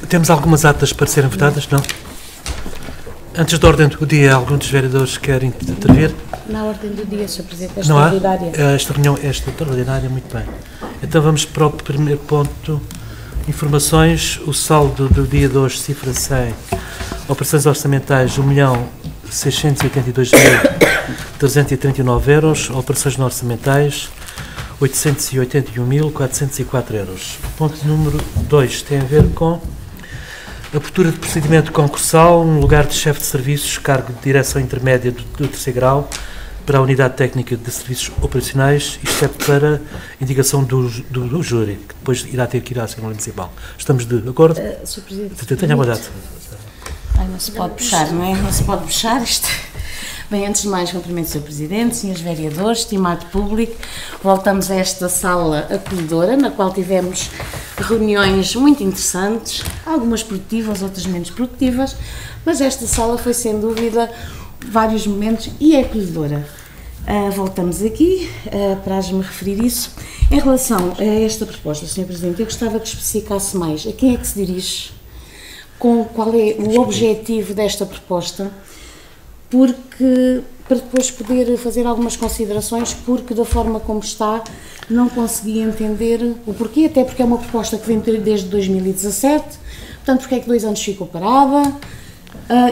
Temos algumas atas para serem votadas, não? Antes da ordem do dia, algum dos vereadores quer intervir? Na ordem do dia, Sr. Presidente, Não há? extraordinária. Esta reunião é extraordinária, muito bem. Então vamos para o primeiro ponto. Informações. O saldo do dia de hoje, cifra 100. Operações orçamentais, 1.682.339 euros. Operações não orçamentais, 881.404 euros. Ponto número 2 tem a ver com abertura de procedimento concursal no lugar de chefe de serviços, cargo de direção intermédia do terceiro grau, para a Unidade Técnica de Serviços Operacionais, isto é para indicação do júri, que depois irá ter que ir à Assembleia Municipal. Estamos de acordo? Sr. Presidente, Tenha a vontade. não se pode puxar, não é? Não se pode puxar isto. Bem, antes de mais, cumprimento o Sr. Presidente, senhores vereadores, estimado público, voltamos a esta sala acolhedora, na qual tivemos reuniões muito interessantes, algumas produtivas, outras menos produtivas, mas esta sala foi, sem dúvida, vários momentos e é acolhedora. Voltamos aqui, para-me referir isso. Em relação a esta proposta, Sr. Presidente, eu gostava que especificasse mais a quem é que se dirige, qual é o objetivo desta proposta, porque para depois poder fazer algumas considerações, porque da forma como está não consegui entender o porquê, até porque é uma proposta que vem desde 2017, portanto porque é que 2 anos ficou parada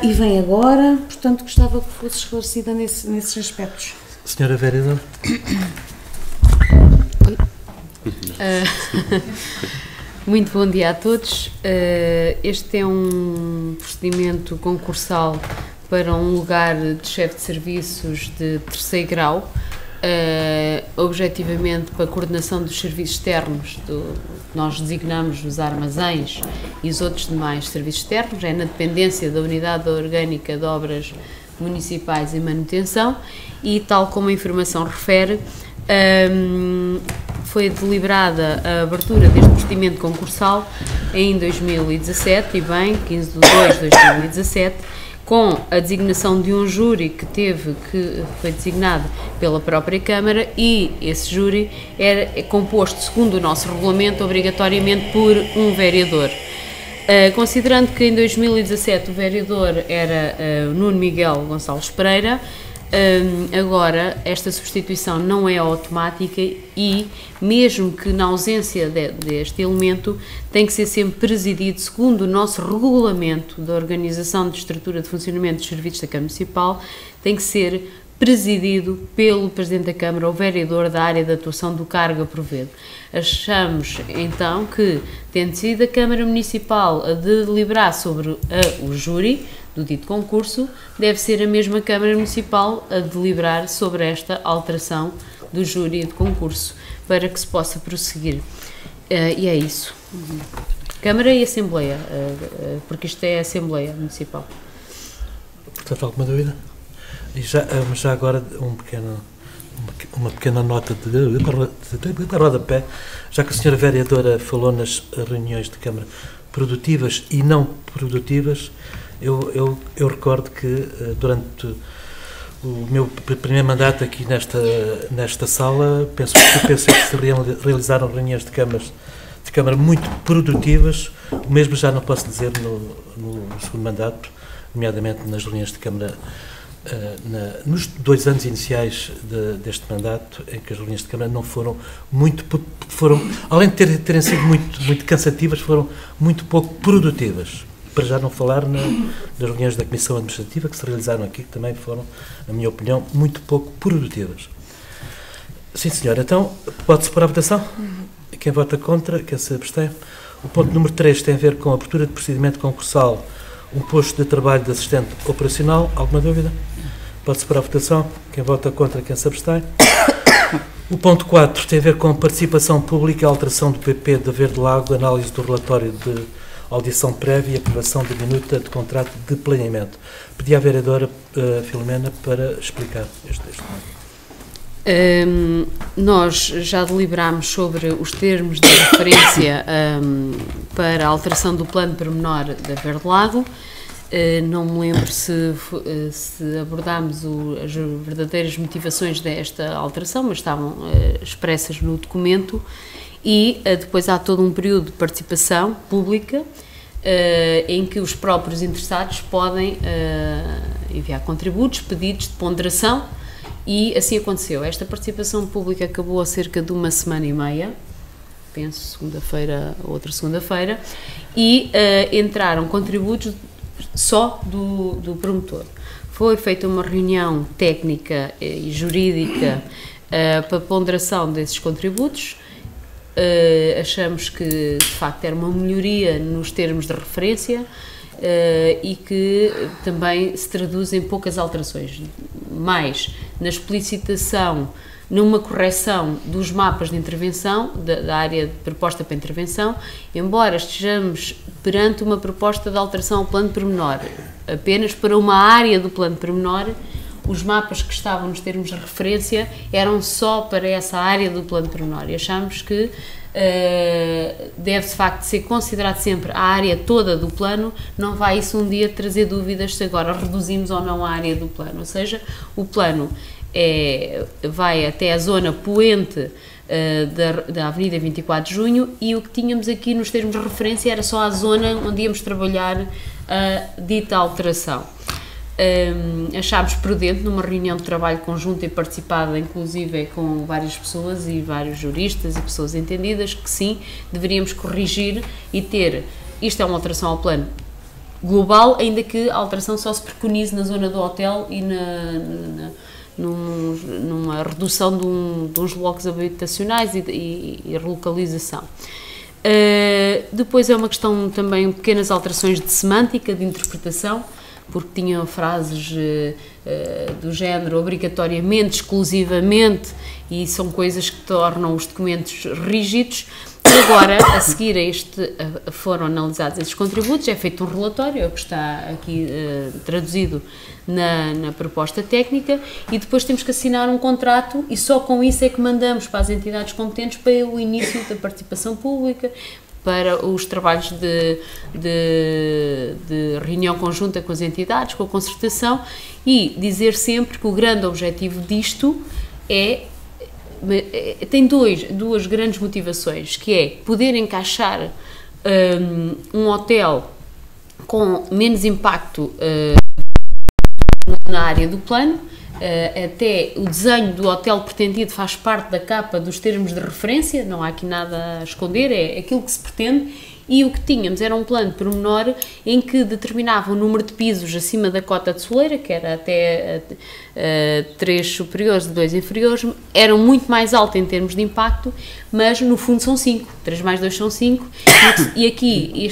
e vem agora, portanto gostava que fosse esclarecida nesses aspectos. Senhora Vereadora. Muito bom dia a todos. Este é um procedimento concursal para um lugar de chefe de serviços de terceiro grau, objetivamente para a coordenação dos serviços externos, que nós designamos os armazéns e os outros demais serviços externos, é na dependência da Unidade Orgânica de Obras Municipais e Manutenção, e tal como a informação refere, foi deliberada a abertura deste procedimento concursal em 2017, e bem, 15 de 2 de 2017, com a designação de um júri que foi designado pela própria Câmara, e esse júri é composto, segundo o nosso regulamento, obrigatoriamente por um vereador. Considerando que em 2017 o vereador era Nuno Miguel Gonçalves Pereira, agora esta substituição não é automática e, mesmo que na ausência deste elemento, tem que ser sempre presidido, segundo o nosso regulamento da organização de estrutura de funcionamento dos serviços da Câmara Municipal, tem que ser presidido pelo Presidente da Câmara ou vereador da área de atuação do cargo a prover. Achamos, então, que, tendo sido a Câmara Municipal a deliberar sobre o júri do dito concurso, deve ser a mesma Câmara Municipal a deliberar sobre esta alteração do júri de concurso, para que se possa prosseguir. E é isso. Câmara e Assembleia, porque isto é a Assembleia Municipal. Portanto, alguma dúvida? E já agora uma pequena nota de rodapé, já que a senhora vereadora falou nas reuniões de Câmara produtivas e não produtivas, eu recordo que durante o meu primeiro mandato aqui nesta sala, penso que se realizaram reuniões de Câmara muito produtivas, o mesmo já não posso dizer no segundo mandato, nomeadamente nas reuniões de Câmara, nos 2 anos iniciais deste mandato, em que as reuniões de Câmara não foram além de terem sido muito cansativas, foram muito pouco produtivas. Para já não falar nas reuniões da Comissão Administrativa que se realizaram aqui, que também foram, na minha opinião, muito pouco produtivas. Sim, senhora. Então, pode-se pôr a votação? Quem vota contra, quem se abstém? O ponto número 3 tem a ver com a abertura de procedimento concursal, um posto de trabalho de assistente operacional. Alguma dúvida? Pode-se pôr a votação? Quem vota contra, quem se abstém? O ponto 4 tem a ver com a participação pública, a alteração do PP de Verde Lago, análise do relatório de audição prévia e aprovação da minuta de contrato de planeamento. Pedi à vereadora Filomena para explicar este texto. Nós já deliberámos sobre os termos de referência para a alteração do plano pormenor da Verde Lago. Não me lembro se abordámos as verdadeiras motivações desta alteração, mas estavam expressas no documento. E depois há todo um período de participação pública em que os próprios interessados podem enviar contributos, pedidos de ponderação, e assim aconteceu. Esta participação pública acabou há cerca de uma semana e meia, penso segunda-feira, outra segunda-feira, e entraram contributos só do promotor. Foi feita uma reunião técnica e jurídica para ponderação desses contributos. Achamos que, de facto, era uma melhoria nos termos de referência e que também se traduz em poucas alterações, mais na explicitação, numa correção dos mapas de intervenção, da área proposta para intervenção, embora estejamos perante uma proposta de alteração ao plano pormenor, apenas para uma área do plano pormenor. Os mapas que estavam nos termos de referência eram só para essa área do plano pormenor, e achamos que deve de facto ser considerado sempre a área toda do plano. Não vai isso um dia trazer dúvidas se agora reduzimos ou não a área do plano, ou seja, o plano vai até a zona poente da Avenida 24 de Junho, e o que tínhamos aqui nos termos de referência era só a zona onde íamos trabalhar a dita alteração. Achámos prudente, numa reunião de trabalho conjunta e participada inclusive com várias pessoas e vários juristas e pessoas entendidas, que sim, deveríamos corrigir e ter, isto é uma alteração ao plano global, ainda que a alteração só se preconize na zona do hotel e numa redução de uns blocos habitacionais e relocalização. Depois é uma questão também, pequenas alterações de semântica, de interpretação, porque tinham frases do género obrigatoriamente, exclusivamente, e são coisas que tornam os documentos rígidos. E agora, a seguir a este, foram analisados esses contributos, é feito um relatório, é o que está aqui traduzido na proposta técnica, e depois temos que assinar um contrato, e só com isso é que mandamos para as entidades competentes para o início da participação pública, para os trabalhos de reunião conjunta com as entidades, com a concertação, e dizer sempre que o grande objetivo disto tem duas grandes motivações, que é poder encaixar um hotel com menos impacto na área do plano. Até o desenho do hotel pretendido faz parte da capa dos termos de referência, não há aqui nada a esconder, é aquilo que se pretende, e o que tínhamos era um plano pormenor em que determinava o número de pisos acima da cota de soleira, que era até 3 superiores e 2 inferiores, eram muito mais alto em termos de impacto, mas no fundo são 5, 3 mais 2 são 5, e aqui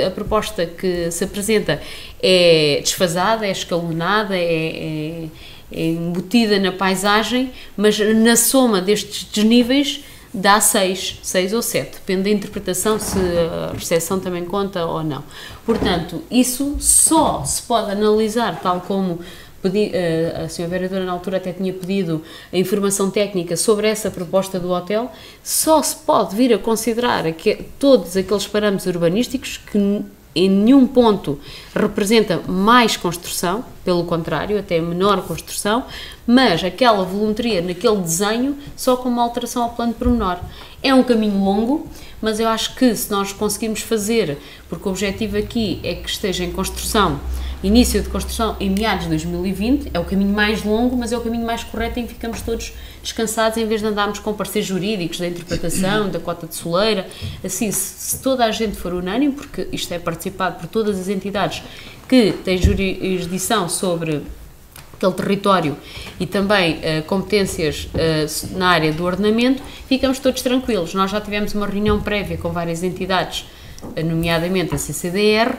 a proposta que se apresenta é desfasada, é escalonada, é embutida na paisagem, mas na soma destes desníveis dá 6 ou 7, depende da interpretação, se a recepção também conta ou não. Portanto, isso só se pode analisar, tal como a senhora vereadora na altura até tinha pedido a informação técnica sobre essa proposta do hotel, só se pode vir a considerar todos aqueles parâmetros urbanísticos que em nenhum ponto representa mais construção, pelo contrário, até menor construção, mas aquela volumetria naquele desenho só com uma alteração ao plano pormenor. É um caminho longo, mas eu acho que se nós conseguirmos fazer, porque o objetivo aqui é que esteja em construção, início de construção em meados de 2020, é o caminho mais longo, mas é o caminho mais correto, em que ficamos todos descansados, em vez de andarmos com pareceres jurídicos da interpretação, da cota de soleira. Assim, se toda a gente for unânime, porque isto é participado por todas as entidades que têm jurisdição sobre aquele território e também competências na área do ordenamento, ficamos todos tranquilos. Nós já tivemos uma reunião prévia com várias entidades, nomeadamente a CCDR,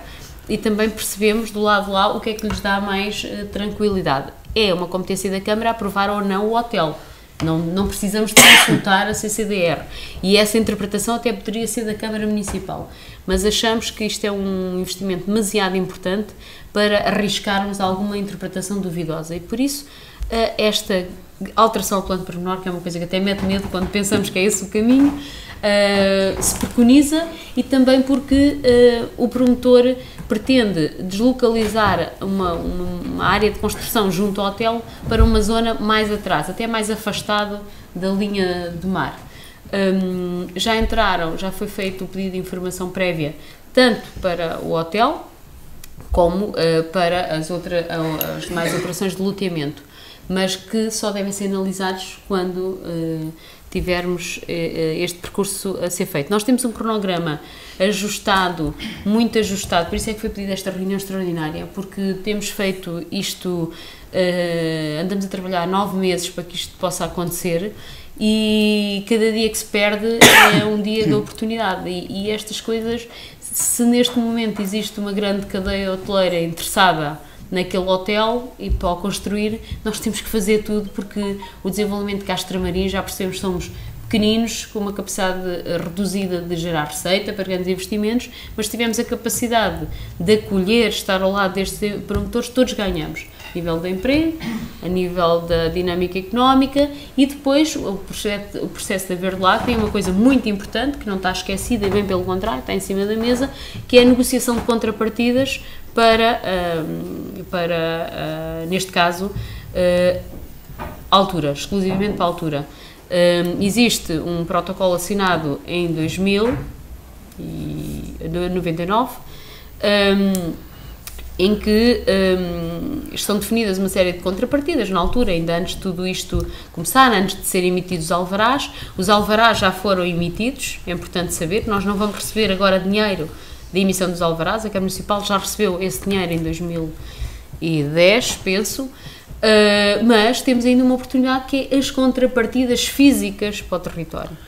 e também percebemos do lado de lá o que é que lhes dá mais tranquilidade. É uma competência da Câmara aprovar ou não o hotel. Não precisamos de consultar a CCDR, e essa interpretação até poderia ser da Câmara Municipal, mas achamos que isto é um investimento demasiado importante para arriscarmos alguma interpretação duvidosa, e por isso esta alteração ao plano pormenor, que é uma coisa que até mete medo quando pensamos que é esse o caminho, se preconiza, e também porque o promotor pretende deslocalizar uma área de construção junto ao hotel para uma zona mais atrás, até mais afastado da linha do mar. Já foi feito o pedido de informação prévia tanto para o hotel como para as demais operações de loteamento, mas que só devem ser analisados quando tivermos este percurso a ser feito. Nós temos um cronograma ajustado, muito ajustado, por isso é que foi pedida esta reunião extraordinária, porque temos feito isto, andamos a trabalhar 9 meses para que isto possa acontecer, e cada dia que se perde é um dia de oportunidade, e estas coisas, se neste momento existe uma grande cadeia hoteleira interessada naquele hotel e para o construir, nós temos que fazer tudo, porque o desenvolvimento de Castro Marim, já percebemos, somos pequeninos, com uma capacidade reduzida de gerar receita para grandes investimentos, mas tivemos a capacidade de acolher, estar ao lado destes promotores, todos ganhamos. A nível do emprego, a nível da dinâmica económica, e depois o processo da Verde Lago tem uma coisa muito importante, que não está esquecida, e bem pelo contrário, está em cima da mesa, que é a negociação de contrapartidas para neste caso, altura, exclusivamente para a altura. Existe um protocolo assinado em 1999, em que estão definidas uma série de contrapartidas, na altura, ainda antes de tudo isto começar, antes de serem emitidos os alvarás. Os alvarás já foram emitidos, é importante saber que nós não vamos receber agora dinheiro da emissão dos alvarás, a Câmara Municipal já recebeu esse dinheiro em 2010, penso, mas temos ainda uma oportunidade, que é as contrapartidas físicas para o território.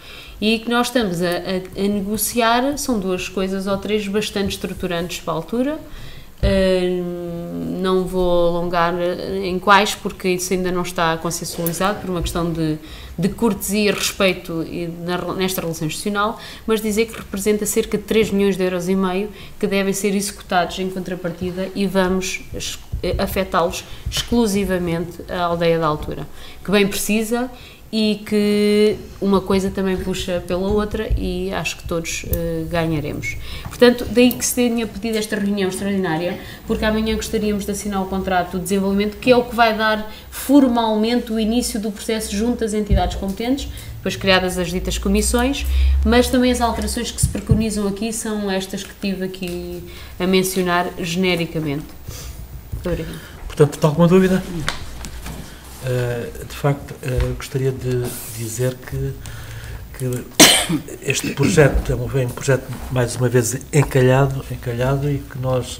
E que nós estamos a negociar, são 2 coisas ou 3 bastante estruturantes para a altura. Não vou alongar em quais, porque isso ainda não está consensualizado, por uma questão de cortesia e respeito nesta relação institucional, mas dizer que representa cerca de 3,5 milhões que devem ser executados em contrapartida, e vamos afetá-los exclusivamente à aldeia da altura, que bem precisa, e que uma coisa também puxa pela outra, e acho que todos ganharemos. Portanto, daí que se tenha pedido esta reunião extraordinária, porque amanhã gostaríamos de assinar o contrato de desenvolvimento, que é o que vai dar formalmente o início do processo junto às entidades competentes, depois criadas as ditas comissões, mas também as alterações que se preconizam aqui são estas que tive aqui a mencionar genericamente. Muito obrigada. Portanto, alguma dúvida? De facto, gostaria de dizer que este projeto é um projeto, mais uma vez, encalhado, e que nós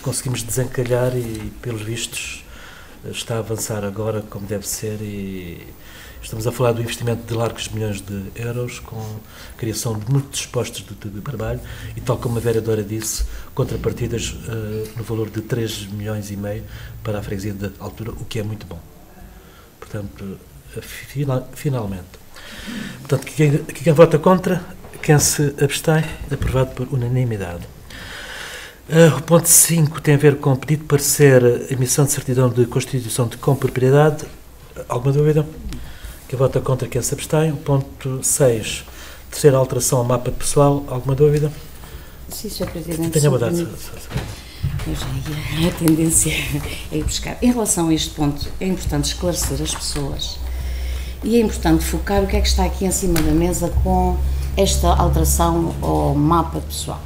conseguimos desencalhar, e, pelos vistos, está a avançar agora como deve ser, e estamos a falar do investimento de largos milhões de euros, com a criação de muitos postos de trabalho, e, tal como a vereadora disse, contrapartidas no valor de 3,5 milhões para a freguesia de altura, o que é muito bom. Portanto, finalmente. Portanto, quem vota contra, quem se abstém, aprovado por unanimidade. O ponto 5 tem a ver com o pedido de parecer, emissão de certidão de constituição de compropriedade. Alguma dúvida? Quem vota contra, quem se abstém. O ponto 6, terceira alteração ao mapa pessoal. Alguma dúvida? Sim, Sr. Presidente. Tenha boa tarde. A tendência é ir buscar. Em relação a este ponto, é importante esclarecer as pessoas, e é importante focar o que é que está aqui em cima da mesa com esta alteração ao mapa pessoal.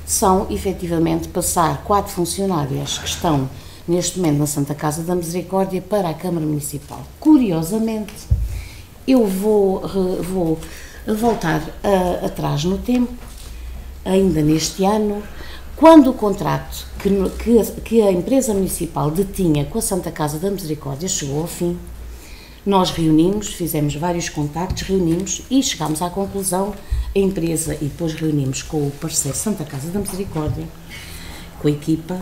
São, efetivamente, passar 4 funcionárias que estão neste momento na Santa Casa da Misericórdia para a Câmara Municipal. Curiosamente, eu vou voltar atrás no tempo, ainda neste ano, quando o contrato que a empresa municipal detinha com a Santa Casa da Misericórdia chegou ao fim, nós reunimos, fizemos vários contactos, reunimos e chegámos à conclusão, a empresa, e depois reunimos com o parceiro Santa Casa da Misericórdia, com a equipa,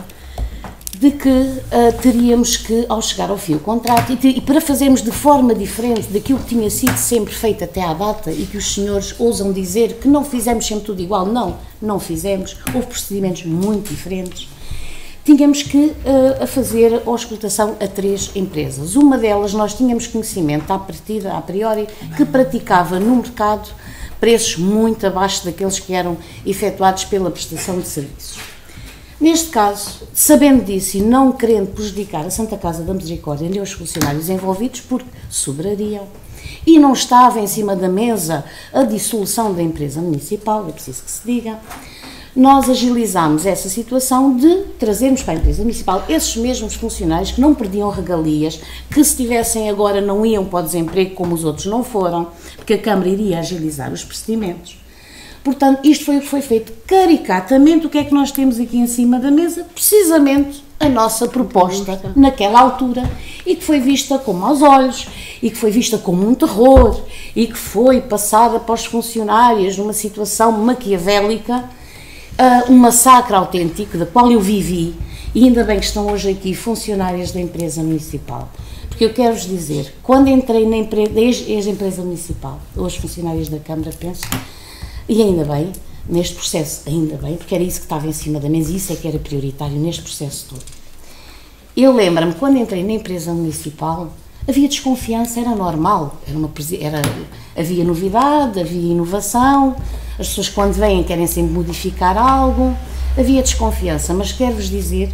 de que teríamos que, ao chegar ao fim o contrato, e para fazermos de forma diferente daquilo que tinha sido sempre feito até à data, e que os senhores ousam dizer que não fizemos sempre tudo igual, não fizemos, houve procedimentos muito diferentes, tínhamos que fazer a auscultação a 3 empresas. Uma delas nós tínhamos conhecimento a priori, que praticava no mercado preços muito abaixo daqueles que eram efetuados pela prestação de serviços. Neste caso, sabendo disso e não querendo prejudicar a Santa Casa da Misericórdia nem os funcionários envolvidos, porque sobrariam, e não estava em cima da mesa a dissolução da empresa municipal, é preciso que se diga, nós agilizámos essa situação de trazermos para a empresa municipal esses mesmos funcionários que não perdiam regalias, que se tivessem agora não iam para o desemprego como os outros não foram, porque a Câmara iria agilizar os procedimentos. Portanto, isto foi o que foi feito. Caricatamente, o que é que nós temos aqui em cima da mesa? Precisamente a nossa proposta naquela altura, e que foi vista com maus olhos, e que foi vista como um terror, e que foi passada para os funcionários numa situação maquiavélica, um massacre autêntico, da qual eu vivi, e ainda bem que estão hoje aqui funcionários da empresa municipal. Porque eu quero-vos dizer, quando entrei na ex-empresa municipal, hoje funcionários da Câmara, penso, e ainda bem, neste processo, ainda bem, porque era isso que estava em cima da mesa e isso é que era prioritário neste processo todo. Eu lembro-me, quando entrei na empresa municipal, havia desconfiança, era normal, havia novidade, havia inovação, as pessoas quando vêm querem sempre modificar algo, havia desconfiança, mas quero-vos dizer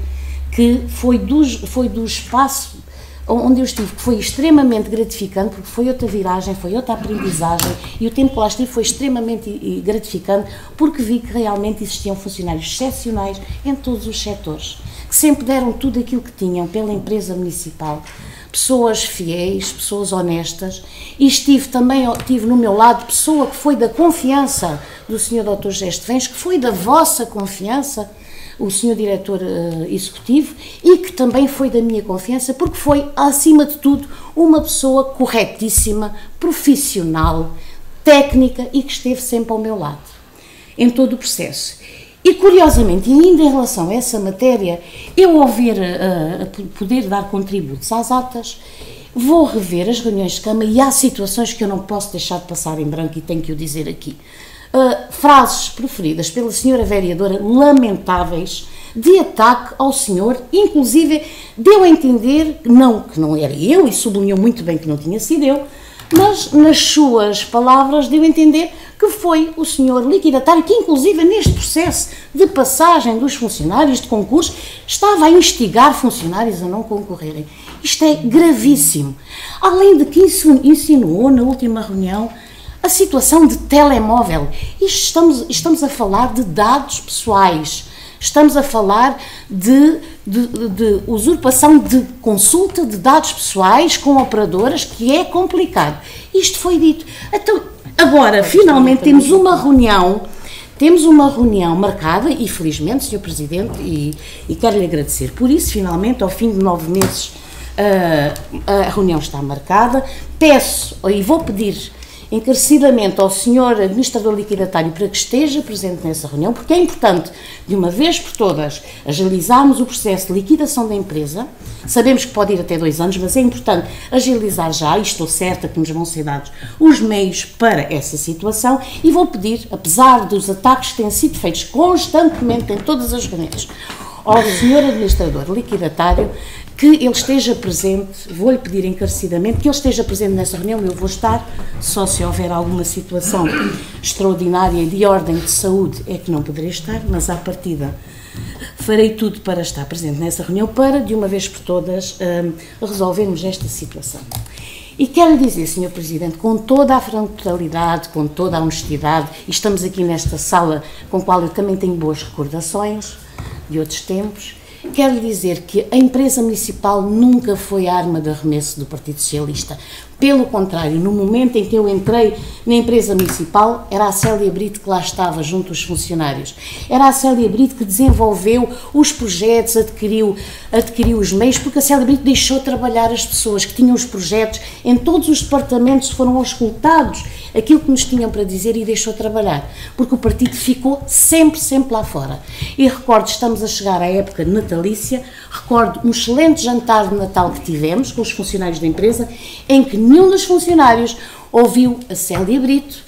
que foi do espaço onde eu estive, que foi extremamente gratificante, porque foi outra viragem, foi outra aprendizagem, e o tempo que lá estive foi extremamente gratificante, porque vi que realmente existiam funcionários excepcionais em todos os setores, que sempre deram tudo aquilo que tinham pela empresa municipal, pessoas fiéis, pessoas honestas, e tive no meu lado pessoa que foi da confiança do Sr. Dr. José Estevens, que foi da vossa confiança, o Sr. Diretor Executivo, e que também foi da minha confiança, porque foi, acima de tudo, uma pessoa corretíssima, profissional, técnica e que esteve sempre ao meu lado, em todo o processo. E, curiosamente, e ainda em relação a essa matéria, eu ao ver poder dar contributos às atas, vou rever as reuniões de Câmara e há situações que eu não posso deixar de passar em branco e tenho que o dizer aqui. Frases proferidas pela senhora vereadora lamentáveis de ataque ao senhor, inclusive deu a entender, que não era eu, e sublinhou muito bem que não tinha sido eu, mas nas suas palavras deu a entender que foi o senhor liquidatário que inclusive neste processo de passagem dos funcionários de concurso estava a instigar funcionários a não concorrerem. Isto é gravíssimo. Além de que insinuou na última reunião a situação de telemóvel. Estamos a falar de dados pessoais, estamos a falar de usurpação de consulta de dados pessoais com operadoras, que é complicado. Isto foi dito. Então, agora, finalmente, temos uma reunião marcada, e felizmente, Sr. Presidente, e quero-lhe agradecer por isso, finalmente, ao fim de 9 meses, a reunião está marcada. Peço, e vou pedir encarecidamente ao Sr. Administrador Liquidatário para que esteja presente nessa reunião, porque é importante, de uma vez por todas, agilizarmos o processo de liquidação da empresa. Sabemos que pode ir até 2 anos, mas é importante agilizar já, e estou certa que nos vão ser dados os meios para essa situação, e vou pedir, apesar dos ataques que têm sido feitos constantemente em todas as reuniões, ao Sr. Administrador Liquidatário, que ele esteja presente, vou-lhe pedir encarecidamente que ele esteja presente nessa reunião. Eu vou estar, só se houver alguma situação extraordinária de ordem de saúde é que não poderei estar, mas à partida farei tudo para estar presente nessa reunião, para, de uma vez por todas, resolvermos esta situação. E quero dizer, Sr. Presidente, com toda a frontalidade, com toda a honestidade, e estamos aqui nesta sala com a qual eu também tenho boas recordações de outros tempos, quero dizer que a empresa municipal nunca foi arma de arremesso do Partido Socialista. Pelo contrário, no momento em que eu entrei na empresa municipal, era a Célia Brito que lá estava junto aos funcionários. Era a Célia Brito que desenvolveu os projetos, adquiriu os meios, porque a Célia Brito deixou trabalhar as pessoas que tinham os projetos, em todos os departamentos foram auscultados aquilo que nos tinham para dizer e deixou trabalhar, porque o partido ficou sempre lá fora. E recordo, estamos a chegar à época natalícia, recordo um excelente jantar de Natal que tivemos com os funcionários da empresa, em que nenhum dos funcionários ouviu a Célia Brito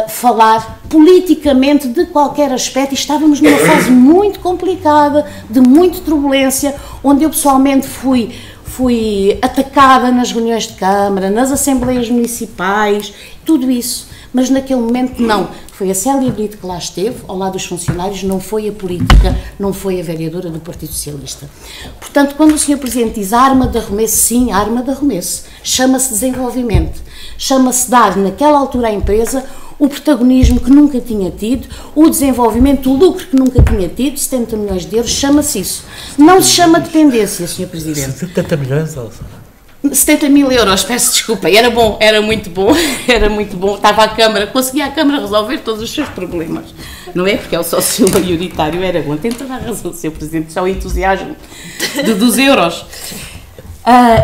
falar politicamente de qualquer aspecto, e estávamos numa fase muito complicada, de muita turbulência, onde eu pessoalmente fui atacada nas reuniões de Câmara, nas assembleias municipais, tudo isso, mas naquele momento não. Foi a Célia Brito que lá esteve, ao lado dos funcionários, não foi a política, não foi a vereadora do Partido Socialista. Portanto, quando o Sr. Presidente diz arma de arremesso, sim, arma de arremesso, chama-se desenvolvimento, chama-se dar naquela altura à empresa o protagonismo que nunca tinha tido, o desenvolvimento, o lucro que nunca tinha tido, 70 milhões de euros, chama-se isso. Não se chama dependência, Sr. Presidente. 70 milhões, Elsa? 70 mil euros, peço desculpa, era bom, era muito bom, estava a Câmara, conseguia a Câmara resolver todos os seus problemas, não é? Porque é o sócio maioritário, era bom, tem toda a razão, Sr. Presidente, já o entusiasmo dos euros.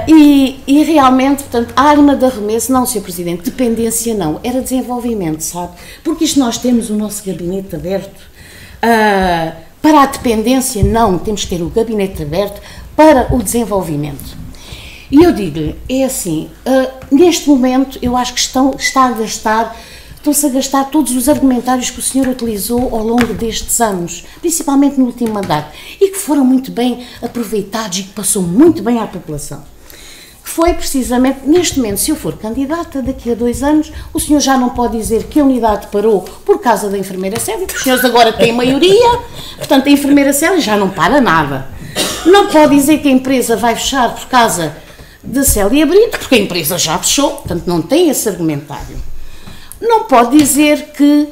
E realmente, portanto, a arma de arremesso, não, Sr. Presidente, dependência não, era desenvolvimento, sabe? Porque isto nós temos o nosso gabinete aberto, para a dependência não, temos que ter o gabinete aberto para o desenvolvimento. E eu digo-lhe, é assim, neste momento eu acho que estão-se a gastar todos os argumentários que o senhor utilizou ao longo destes anos, principalmente no último mandato, e que foram muito bem aproveitados e que passou muito bem à população. Que foi precisamente, neste momento, se eu for candidata, daqui a 2 anos, o senhor já não pode dizer que a unidade parou por causa da enfermeira Célia, porque os senhores agora têm maioria, portanto a enfermeira Célia já não para nada. Não pode dizer que a empresa vai fechar por causa da Célia Brito, porque a empresa já fechou, portanto não tem esse argumentário. Não pode dizer que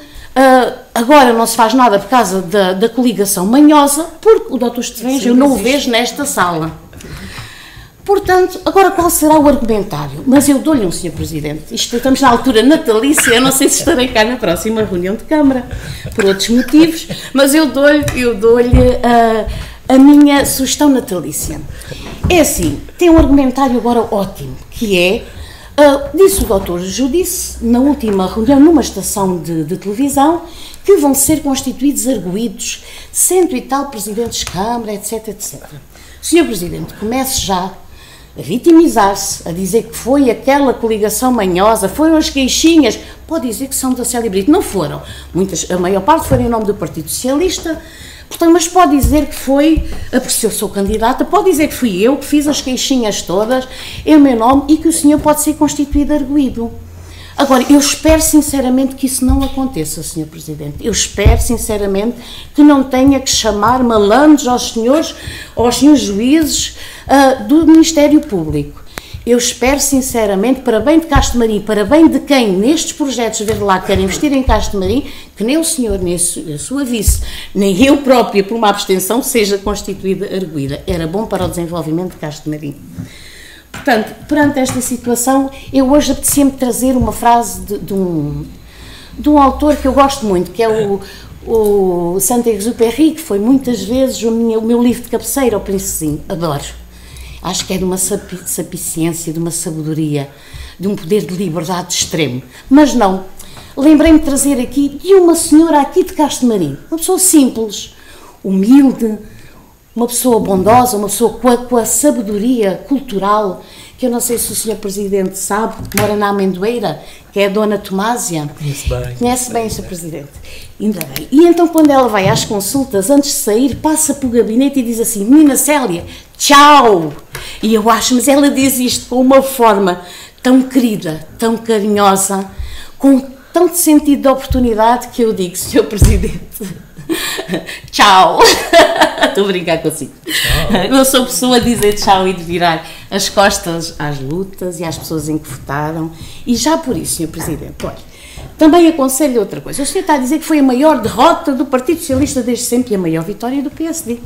agora não se faz nada por causa da coligação manhosa, porque o Dr. Estranho eu não o vejo nesta sala. Portanto, agora qual será o argumentário? Mas eu dou-lhe Sr. Presidente, estamos na altura natalícia, eu não sei se estarei cá na próxima reunião de Câmara, por outros motivos, mas eu dou-lhe a minha sugestão natalícia. É assim, tem um argumentário agora ótimo, que é, disse o Dr. Judice, na última reunião, numa estação de televisão, que vão ser constituídos arguídos, 100 e tal presidentes de Câmara, etc, etc. Sr. Presidente, comece já a vitimizar-se, a dizer que foi aquela coligação manhosa, foram as queixinhas, pode dizer que são da Célia Brito, não foram. A maior parte foram em nome do Partido Socialista. Portanto, mas pode dizer que foi, porque eu sou candidata, pode dizer que fui eu que fiz as queixinhas todas em meu nome e que o senhor pode ser constituído arguído. Agora, eu espero sinceramente que isso não aconteça, Sr. Presidente. Eu espero sinceramente que não tenha que chamar malandros aos senhores juízes do Ministério Público. Eu espero sinceramente, para bem de Castro Marim, para bem de quem nestes projetos Verde lá quer investir em Castro Marim, que nem o senhor, nem a sua vice, nem eu própria, por uma abstenção, seja constituída arguída. Era bom para o desenvolvimento de Castro Marim. Portanto, perante esta situação, eu hoje apetecia-me trazer uma frase de um autor que eu gosto muito, que é o Saint-Exupéry, que foi muitas vezes o meu livro de cabeceira, O Princesinho. Adoro. Acho que é de uma sapiência, de uma sabedoria, de um poder de liberdade extremo. Mas não. Lembrei-me de trazer aqui de uma senhora aqui de Castro Marim, uma pessoa simples, humilde, uma pessoa bondosa, uma pessoa com a sabedoria cultural, que eu não sei se o Sr. Presidente sabe, que mora na Amendoeira, que é a Dona Tomásia. Conhece bem, Sr. Presidente. Ainda bem. E então, quando ela vai às consultas, antes de sair, passa pelo gabinete e diz assim: Menina Célia, tchau! E eu acho, mas ela diz isto com uma forma tão querida, tão carinhosa, com tanto sentido de oportunidade, que eu digo: Sr. Presidente, tchau! Estou a brincar consigo. Eu sou pessoa a dizer tchau e de virar as costas às lutas e às pessoas em que votaram. E já por isso, Sr. Presidente, olha, também aconselho outra coisa. O senhor está a dizer que foi a maior derrota do Partido Socialista desde sempre e a maior vitória do PSD.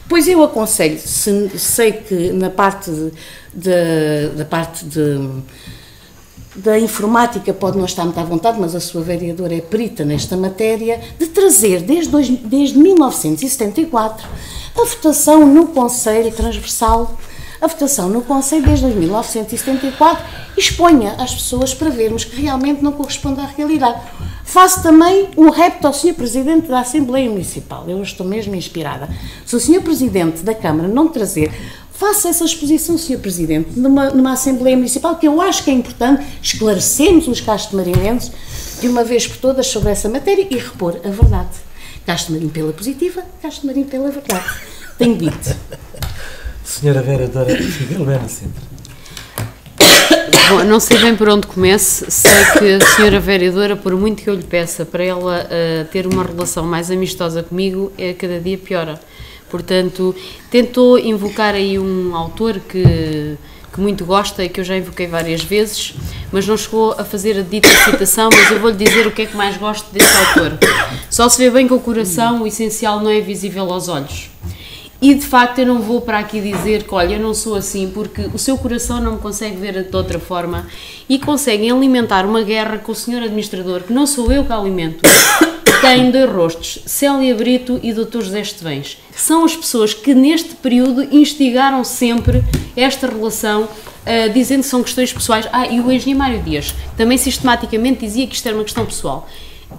Pois eu aconselho, sei que na parte da informática pode não estar muito à vontade, mas a sua vereadora é perita nesta matéria, de trazer desde 1974 a votação no Conselho Transversal, a votação no Conselho desde 1974, e exponha às pessoas para vermos que realmente não corresponde à realidade. Faço também um repto ao Sr. Presidente da Assembleia Municipal, eu estou mesmo inspirada. Se o Sr. Presidente da Câmara não trazer, faça essa exposição, Sr. Presidente, numa Assembleia Municipal, que eu acho que é importante esclarecermos os castro-marinenses de uma vez por todas sobre essa matéria e repor a verdade. Castro Marim pela positiva, Castro Marim pela verdade. Tenho dito. Senhora vereadora Filomena Sintra. Bom, não sei bem por onde comece, sei que a senhora vereadora, por muito que eu lhe peça para ela ter uma relação mais amistosa comigo, cada dia piora. Portanto, tentou invocar aí um autor que que muito gosta e que eu já invoquei várias vezes, mas não chegou a fazer a dita citação, mas eu vou-lhe dizer o que é que mais gosto desse autor. Só se vê bem com o coração, o essencial não é visível aos olhos. E de facto eu não vou para aqui dizer que, olha, eu não sou assim, porque o seu coração não me consegue ver de outra forma e conseguem alimentar uma guerra com o senhor administrador, que não sou eu que alimento, tem 2 rostos, Célia Brito e Dr. José Estevães. São as pessoas que neste período instigaram sempre esta relação, dizendo que são questões pessoais. E o engenheiro Mário Dias também sistematicamente dizia que isto era uma questão pessoal.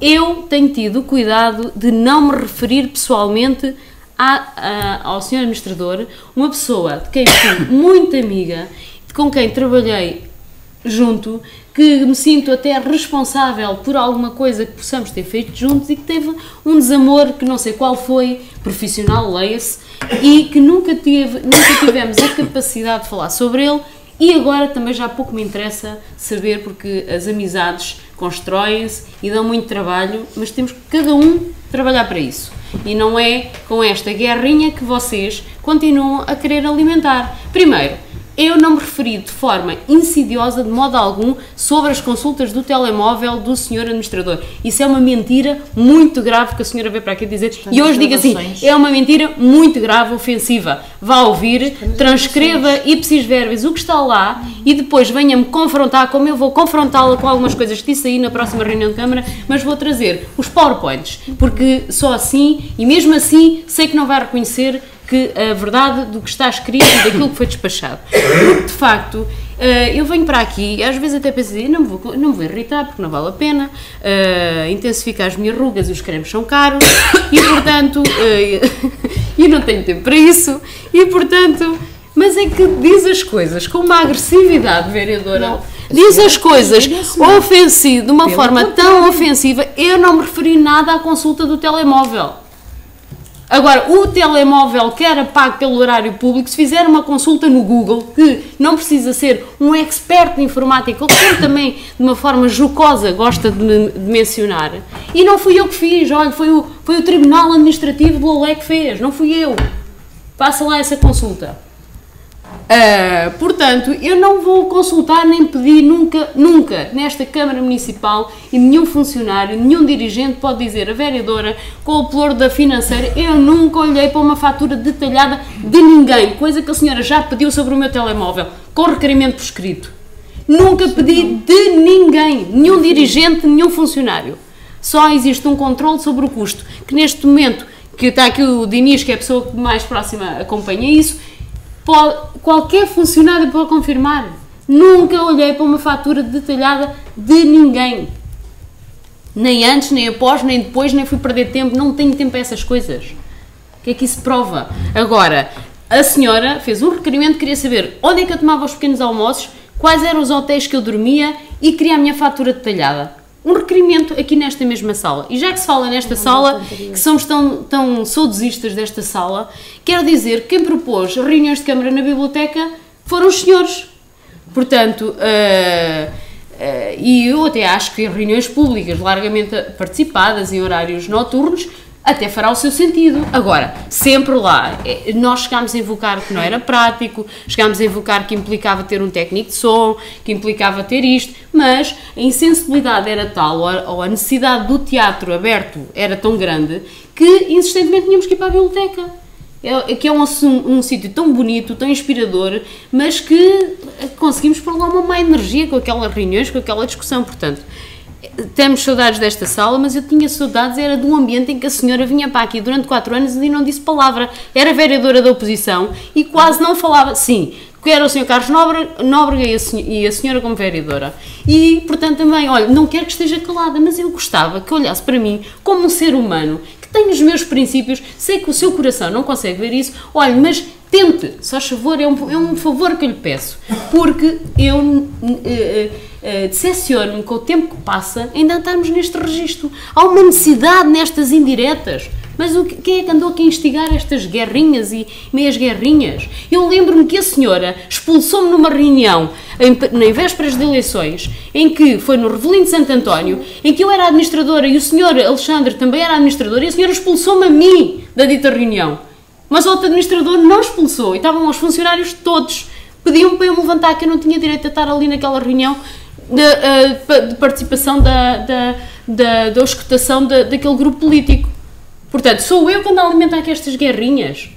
Eu tenho tido o cuidado de não me referir pessoalmente ao senhor administrador, uma pessoa de quem fui muito amiga, com quem trabalhei junto, que me sinto até responsável por alguma coisa que possamos ter feito juntos e que teve um desamor que não sei qual foi, profissional, leia-se, e que nunca tivemos a capacidade de falar sobre ele, e agora também já pouco me interessa saber, porque as amizades constroem-se e dão muito trabalho, mas temos que cada um trabalhar para isso. E não é com esta guerrinha que vocês continuam a querer alimentar. Primeiro, eu não me referi de forma insidiosa, de modo algum, sobre as consultas do telemóvel do senhor administrador. Isso é uma mentira muito grave que a senhora veio para aqui dizer. E hoje digo assim, é uma mentira muito grave, ofensiva. Vá ouvir, transcreva ipsis verbis o que está lá e depois venha-me confrontar, como eu vou confrontá-la com algumas coisas que disse aí na próxima reunião de Câmara, mas vou trazer os PowerPoints, porque só assim, e mesmo assim, sei que não vai reconhecer que a verdade do que está escrito e daquilo que foi despachado. Porque, de facto, eu venho para aqui e às vezes até penso assim, não me vou irritar porque não vale a pena, intensificar as minhas rugas e os cremes são caros e, portanto, e não tenho tempo para isso e, portanto, mas é que diz as coisas com uma agressividade, vereadora, não, diz as coisas ofensivo, de uma forma tão ofensiva, eu não me referi nada à consulta do telemóvel. Agora, o telemóvel que era pago pelo horário público, se fizer uma consulta no Google, que não precisa ser um expert em informática, ou que também de uma forma jocosa gosta de mencionar, e não fui eu que fiz, olha, foi o Tribunal Administrativo do Olé que fez, não fui eu. Passa lá essa consulta. Portanto, eu não vou consultar nem pedir nunca nesta Câmara Municipal e nenhum funcionário, nenhum dirigente pode dizer, a vereadora, com o pluro da financeira, eu nunca olhei para uma fatura detalhada de ninguém, coisa que a senhora já pediu sobre o meu telemóvel, com requerimento por escrito. Nunca pedi de ninguém, nenhum dirigente, nenhum funcionário. Só existe um controle sobre o custo, que neste momento, que está aqui o Dinis, que é a pessoa que mais próxima acompanha isso, qualquer funcionário pode confirmar. Nunca olhei para uma fatura detalhada de ninguém. Nem antes, nem após, nem depois, nem fui perder tempo. Não tenho tempo para essas coisas. O que é que isso prova? Agora, a senhora fez um requerimento, queria saber onde é que eu tomava os pequenos almoços, quais eram os hotéis que eu dormia e queria a minha fatura detalhada. Um requerimento aqui nesta mesma sala. E já que se fala nesta sala, que somos tão saudosistas desta sala, quero dizer que quem propôs reuniões de Câmara na biblioteca foram os senhores. Portanto, e eu até acho que reuniões públicas largamente participadas em horários noturnos até fará o seu sentido. Agora, sempre lá, nós chegámos a invocar que não era prático, chegámos a invocar que implicava ter um técnico de som, que implicava ter isto, mas a insensibilidade era tal, ou a necessidade do teatro aberto era tão grande, que insistentemente tínhamos que ir para a biblioteca. Que é um sítio tão bonito, tão inspirador, mas que conseguimos pôr lá uma má energia com aquelas reuniões, com aquela discussão, portanto... Temos saudades desta sala, mas eu tinha saudades, era de um ambiente em que a senhora vinha para aqui durante 4 anos e não disse palavra. Era vereadora da oposição e quase não falava. Sim, que era o Sr. Carlos Nóbrega e a senhora como vereadora. E, portanto, também, olha, não quero que esteja calada, mas eu gostava que olhasse para mim como um ser humano, que tem os meus princípios, sei que o seu coração não consegue ver isso, olha, mas... Tente, só favor, é um favor que eu lhe peço, porque eu decepciono-me com o tempo que passa ainda estarmos neste registro. Há uma necessidade nestas indiretas, mas quem é que andou aqui a instigar estas guerrinhas e meias guerrinhas? Eu lembro-me que a senhora expulsou-me numa reunião em vésperas de eleições, em que foi no Revelino de Santo António, em que eu era administradora e o senhor Alexandre também era administrador, e a senhora expulsou-me a mim da dita reunião. Mas o outro administrador não expulsou e estavam os funcionários todos pediam para eu me levantar, que eu não tinha direito a estar ali naquela reunião de participação da escutação daquele grupo político. Portanto, sou eu que ando a alimentar aqui estas guerrinhas.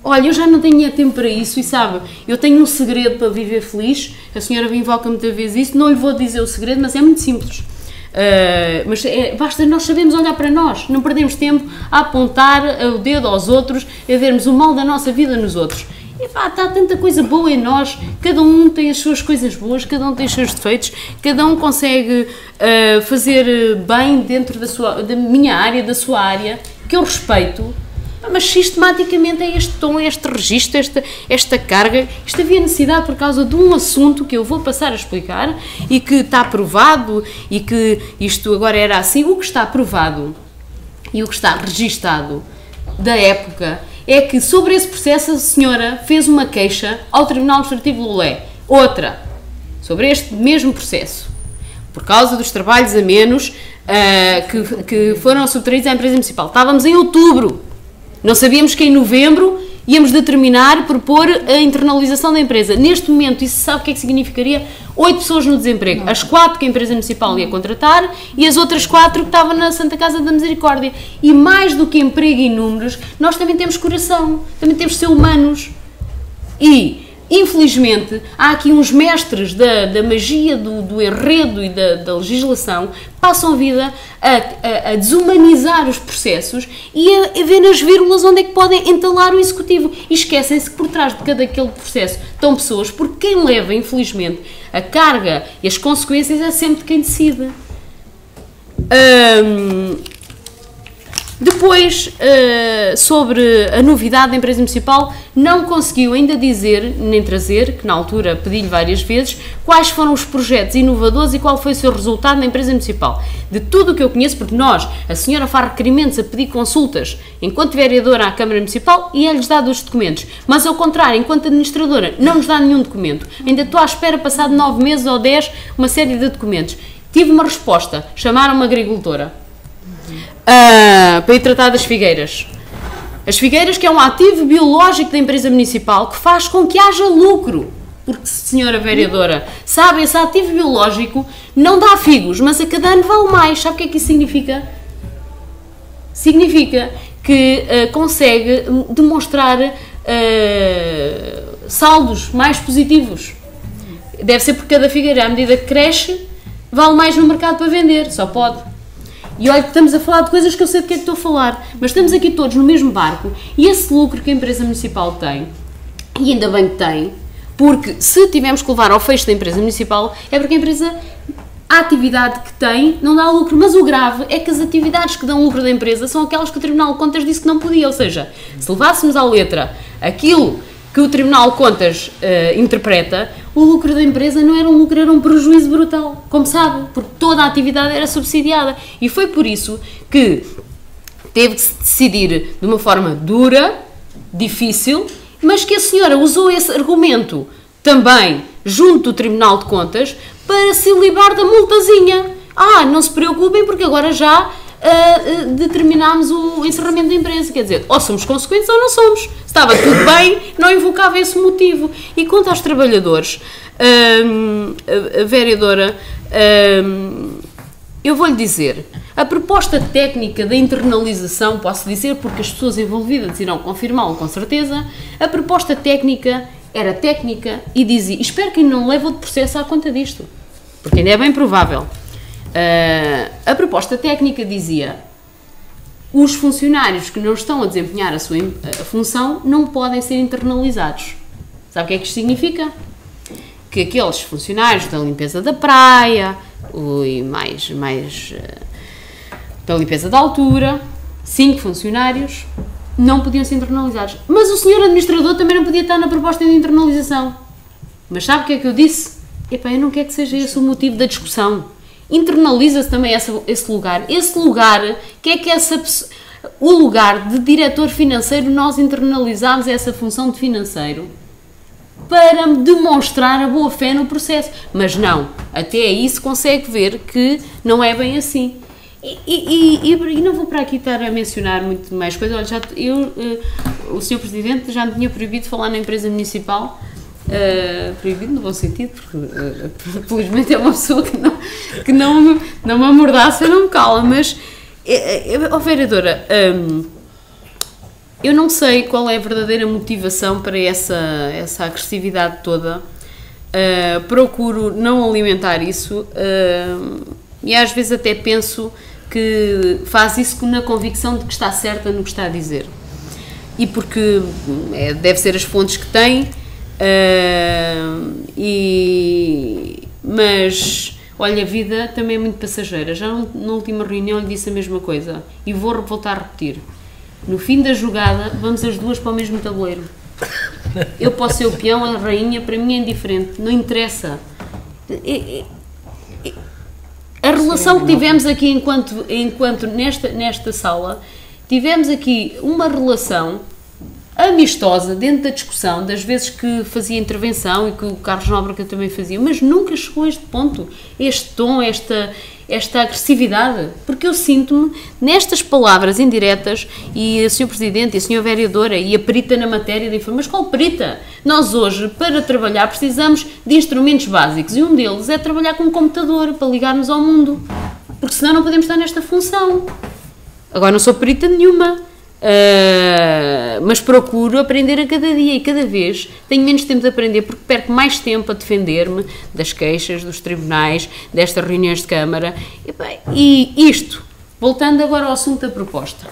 Olha, eu já não tenho tempo para isso e sabe, eu tenho um segredo para viver feliz, a senhora me invoca muitas vezes isso, não lhe vou dizer o segredo, mas é muito simples. Mas basta nós sabermos olhar para nós, não perdemos tempo a apontar o dedo aos outros, a vermos o mal da nossa vida nos outros. E pá, está tanta coisa boa em nós, cada um tem as suas coisas boas, cada um tem os seus defeitos, cada um consegue fazer bem dentro da minha área, da sua área, que eu respeito. Mas sistematicamente é este tom, este registro, esta carga. Isto havia necessidade por causa de um assunto que eu vou passar a explicar e que está provado e que isto agora era assim. O que está provado e o que está registado da época é que sobre esse processo a senhora fez uma queixa ao Tribunal Administrativo de Loulé. Outra, sobre este mesmo processo, por causa dos trabalhos a menos que foram subtraídos à empresa municipal. Estávamos em outubro. Não sabíamos que em novembro íamos determinar, propor a internalização da empresa. Neste momento, isso sabe o que é que significaria? 8 pessoas no desemprego. As 4 que a empresa municipal ia contratar e as outras 4 que estavam na Santa Casa da Misericórdia. E mais do que emprego e números, nós também temos coração, também temos ser humanos. E, infelizmente, há aqui uns mestres da magia do enredo e da legislação passam a vida a desumanizar os processos e a ver nas vírgulas onde é que podem entalar o executivo. E esquecem-se que por trás de cada aquele processo estão pessoas, porque quem leva, infelizmente, a carga e as consequências é sempre quem decide. Depois, sobre a novidade da empresa municipal, não conseguiu ainda dizer, nem trazer, que na altura pedi-lhe várias vezes, quais foram os projetos inovadores e qual foi o seu resultado na empresa municipal. De tudo o que eu conheço, porque nós, a senhora faz requerimentos a pedir consultas enquanto vereadora à Câmara Municipal e é-lhes dado os documentos. Mas ao contrário, enquanto administradora, não nos dá nenhum documento. Ainda estou à espera, passado 9 meses ou 10, uma série de documentos. Tive uma resposta, chamaram uma agricultora. Para ir tratar das figueiras. As figueiras, que é um ativo biológico da empresa municipal que faz com que haja lucro. Porque, senhora vereadora, sabe, esse ativo biológico não dá figos, mas a cada ano vale mais. Sabe o que é que isso significa? Significa que consegue demonstrar saldos mais positivos. Deve ser por cada figueira, à medida que cresce, vale mais no mercado para vender, só pode. E olha, estamos a falar de coisas que eu sei de que é que estou a falar, mas estamos aqui todos no mesmo barco e esse lucro que a empresa municipal tem, e ainda bem que tem, porque se tivermos que levar ao fecho da empresa municipal, é porque a empresa, a atividade que tem, não dá lucro, mas o grave é que as atividades que dão lucro da empresa são aquelas que o Tribunal de Contas disse que não podia, ou seja, se levássemos à letra aquilo que o Tribunal de Contas interpreta, o lucro da empresa não era um lucro, era um prejuízo brutal, como sabe, porque toda a atividade era subsidiada. E foi por isso que teve que se decidir de uma forma dura, difícil, mas que a senhora usou esse argumento também junto do Tribunal de Contas para se livrar da multazinha. Não se preocupem porque agora já determinámos o encerramento da empresa, quer dizer, ou somos consequentes ou não somos. Se estava tudo bem, não invocava esse motivo. E quanto aos trabalhadores, a vereadora, eu vou-lhe dizer, a proposta técnica da internalização, posso dizer porque as pessoas envolvidas irão confirmá-lo com certeza, a proposta técnica era técnica e dizia, espero que não leve outro processo à conta disto, porque ainda é bem provável. A proposta técnica dizia, os funcionários que não estão a desempenhar a sua função não podem ser internalizados. Sabe o que é que isto significa? Que aqueles funcionários da limpeza da praia e mais da limpeza da altura, 5 funcionários, não podiam ser internalizados. Mas o senhor administrador também não podia estar na proposta de internalização. Mas sabe o que é que eu disse? Eu não quero que seja esse o motivo da discussão. Internaliza-se também esse lugar. Esse lugar, que é que o lugar de diretor financeiro, nós internalizámos essa função de financeiro para demonstrar a boa fé no processo. Mas não, até aí se consegue ver que não é bem assim. E não vou para aqui estar a mencionar muito mais coisas. Olha, o Sr. Presidente já me tinha proibido de falar na empresa municipal proibido no bom sentido, porque felizmente é uma pessoa que não me amordaça e não me cala, mas, vereadora, eu não sei qual é a verdadeira motivação para essa agressividade toda. Procuro não alimentar isso e às vezes até penso que faz isso na convicção de que está certa no que está a dizer. E porque deve ser as fontes que tem, mas olha, a vida também é muito passageira. Já na última reunião lhe disse a mesma coisa e vou voltar a repetir. No fim da jogada, vamos as duas para o mesmo tabuleiro. Eu posso ser o peão, a rainha, para mim é indiferente, não interessa. A relação que tivemos aqui enquanto nesta sala, tivemos aqui uma relação amistosa dentro da discussão, das vezes que fazia intervenção e que o Carlos Nóbrega também fazia, mas nunca chegou a este ponto, este tom, esta agressividade, porque eu sinto-me nestas palavras indiretas, e a Sr. Presidente e a Sra. Vereadora e a perita na matéria de informação, mas qual perita? Nós hoje, para trabalhar, precisamos de instrumentos básicos e um deles é trabalhar com um computador para ligar-nos ao mundo, porque senão não podemos estar nesta função. Agora não sou perita nenhuma, mas procuro aprender a cada dia e cada vez tenho menos tempo de aprender porque perco mais tempo a defender-me das queixas, dos tribunais, destas reuniões de Câmara. E isto, voltando agora ao assunto da proposta.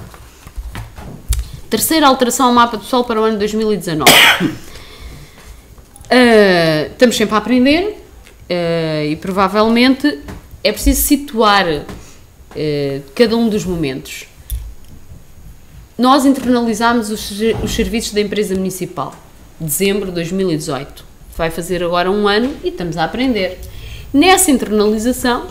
Terceira alteração ao mapa pessoal para o ano 2019. Estamos sempre a aprender e provavelmente é preciso situar cada um dos momentos. Nós internalizámos os serviços da empresa municipal, dezembro de 2018. Vai fazer agora um ano e estamos a aprender. Nessa internalização,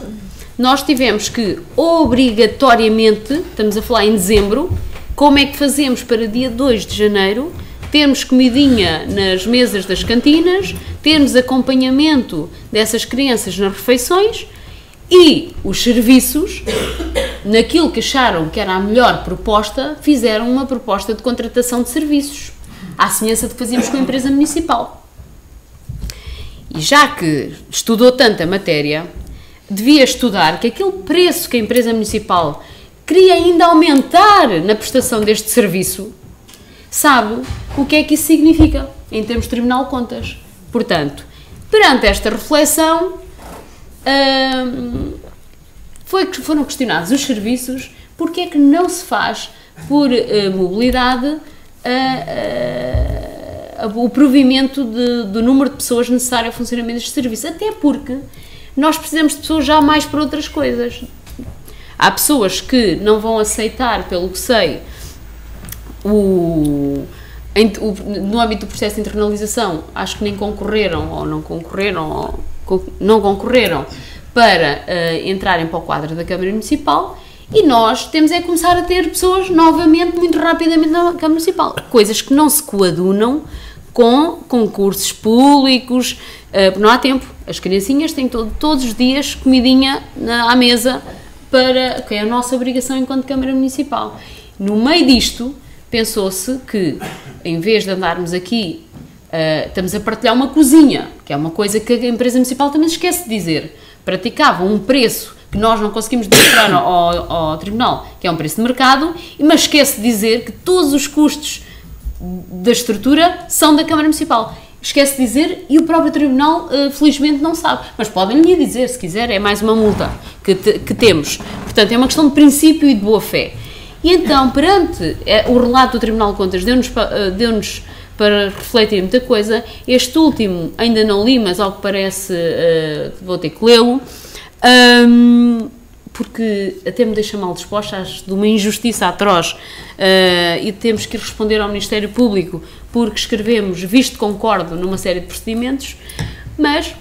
nós tivemos que, obrigatoriamente, estamos a falar em dezembro, como é que fazemos para dia 2 de janeiro, termos comidinha nas mesas das cantinas, termos acompanhamento dessas crianças nas refeições e os serviços, naquilo que acharam que era a melhor proposta, fizeram uma proposta de contratação de serviços, à semelhança do que fazíamos com a empresa municipal. E já que estudou tanto a matéria, devia estudar que aquele preço que a empresa municipal queria ainda aumentar na prestação deste serviço, sabe o que é que isso significa em termos de Tribunal de Contas. Portanto, perante esta reflexão, foram questionados os serviços, porque é que não se faz por mobilidade o provimento do número de pessoas necessário ao funcionamento deste serviço, até porque nós precisamos de pessoas já mais para outras coisas. Há pessoas que não vão aceitar, pelo que sei, no âmbito do processo de internalização, acho que nem concorreram ou não concorreram para entrarem para o quadro da Câmara Municipal, e nós temos é começar a ter pessoas novamente, muito rapidamente na Câmara Municipal. Coisas que não se coadunam com concursos públicos, não há tempo. As criancinhas têm todos os dias comidinha à mesa, que é a nossa obrigação enquanto Câmara Municipal. No meio disto, pensou-se que, em vez de andarmos aqui, estamos a partilhar uma cozinha, que é uma coisa que a empresa municipal também esquece de dizer. Praticavam um preço que nós não conseguimos demonstrar ao Tribunal, que é um preço de mercado, mas esquece de dizer que todos os custos da estrutura são da Câmara Municipal. Esquece de dizer e o próprio Tribunal, felizmente, não sabe. Mas podem-lhe dizer, se quiser, é mais uma multa que temos. Portanto, é uma questão de princípio e de boa-fé. E então, perante o relato do Tribunal de Contas, deu-nos para refletir muita coisa. Este último ainda não li, mas ao que parece vou ter que lê-lo, porque até me deixa mal disposta, acho de uma injustiça atroz, e temos que ir responder ao Ministério Público porque escrevemos visto concordo numa série de procedimentos, mas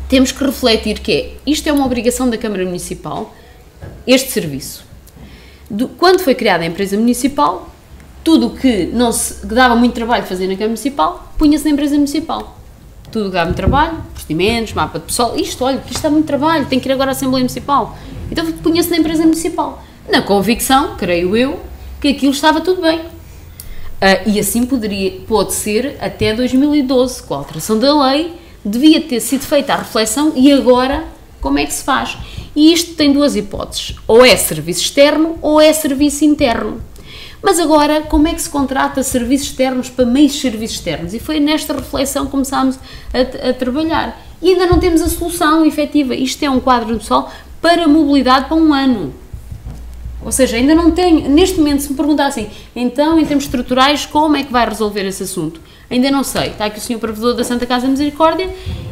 temos que refletir que isto é uma obrigação da Câmara Municipal, este serviço. Quando foi criada a empresa municipal, tudo o que dava muito trabalho fazer na Câmara Municipal, punha-se na empresa municipal. Tudo que dava muito trabalho, procedimentos, mapa de pessoal, olha, que isto dá muito trabalho, tem que ir agora à Assembleia Municipal. Então punha-se na empresa municipal. Na convicção, creio eu, que aquilo estava tudo bem. E assim pode ser até 2012, com a alteração da lei, devia ter sido feita a reflexão e agora como é que se faz? E isto tem duas hipóteses, ou é serviço externo ou é serviço interno. Mas agora, como é que se contrata serviços externos para meios de serviços externos? E foi nesta reflexão que começámos a trabalhar. E ainda não temos a solução efetiva. Isto é um quadro pessoal para mobilidade para um ano. Ou seja, ainda não tenho, neste momento, se me perguntar assim, então, em termos estruturais, como é que vai resolver esse assunto? Ainda não sei. Está aqui o Sr. Provedor da Santa Casa da Misericórdia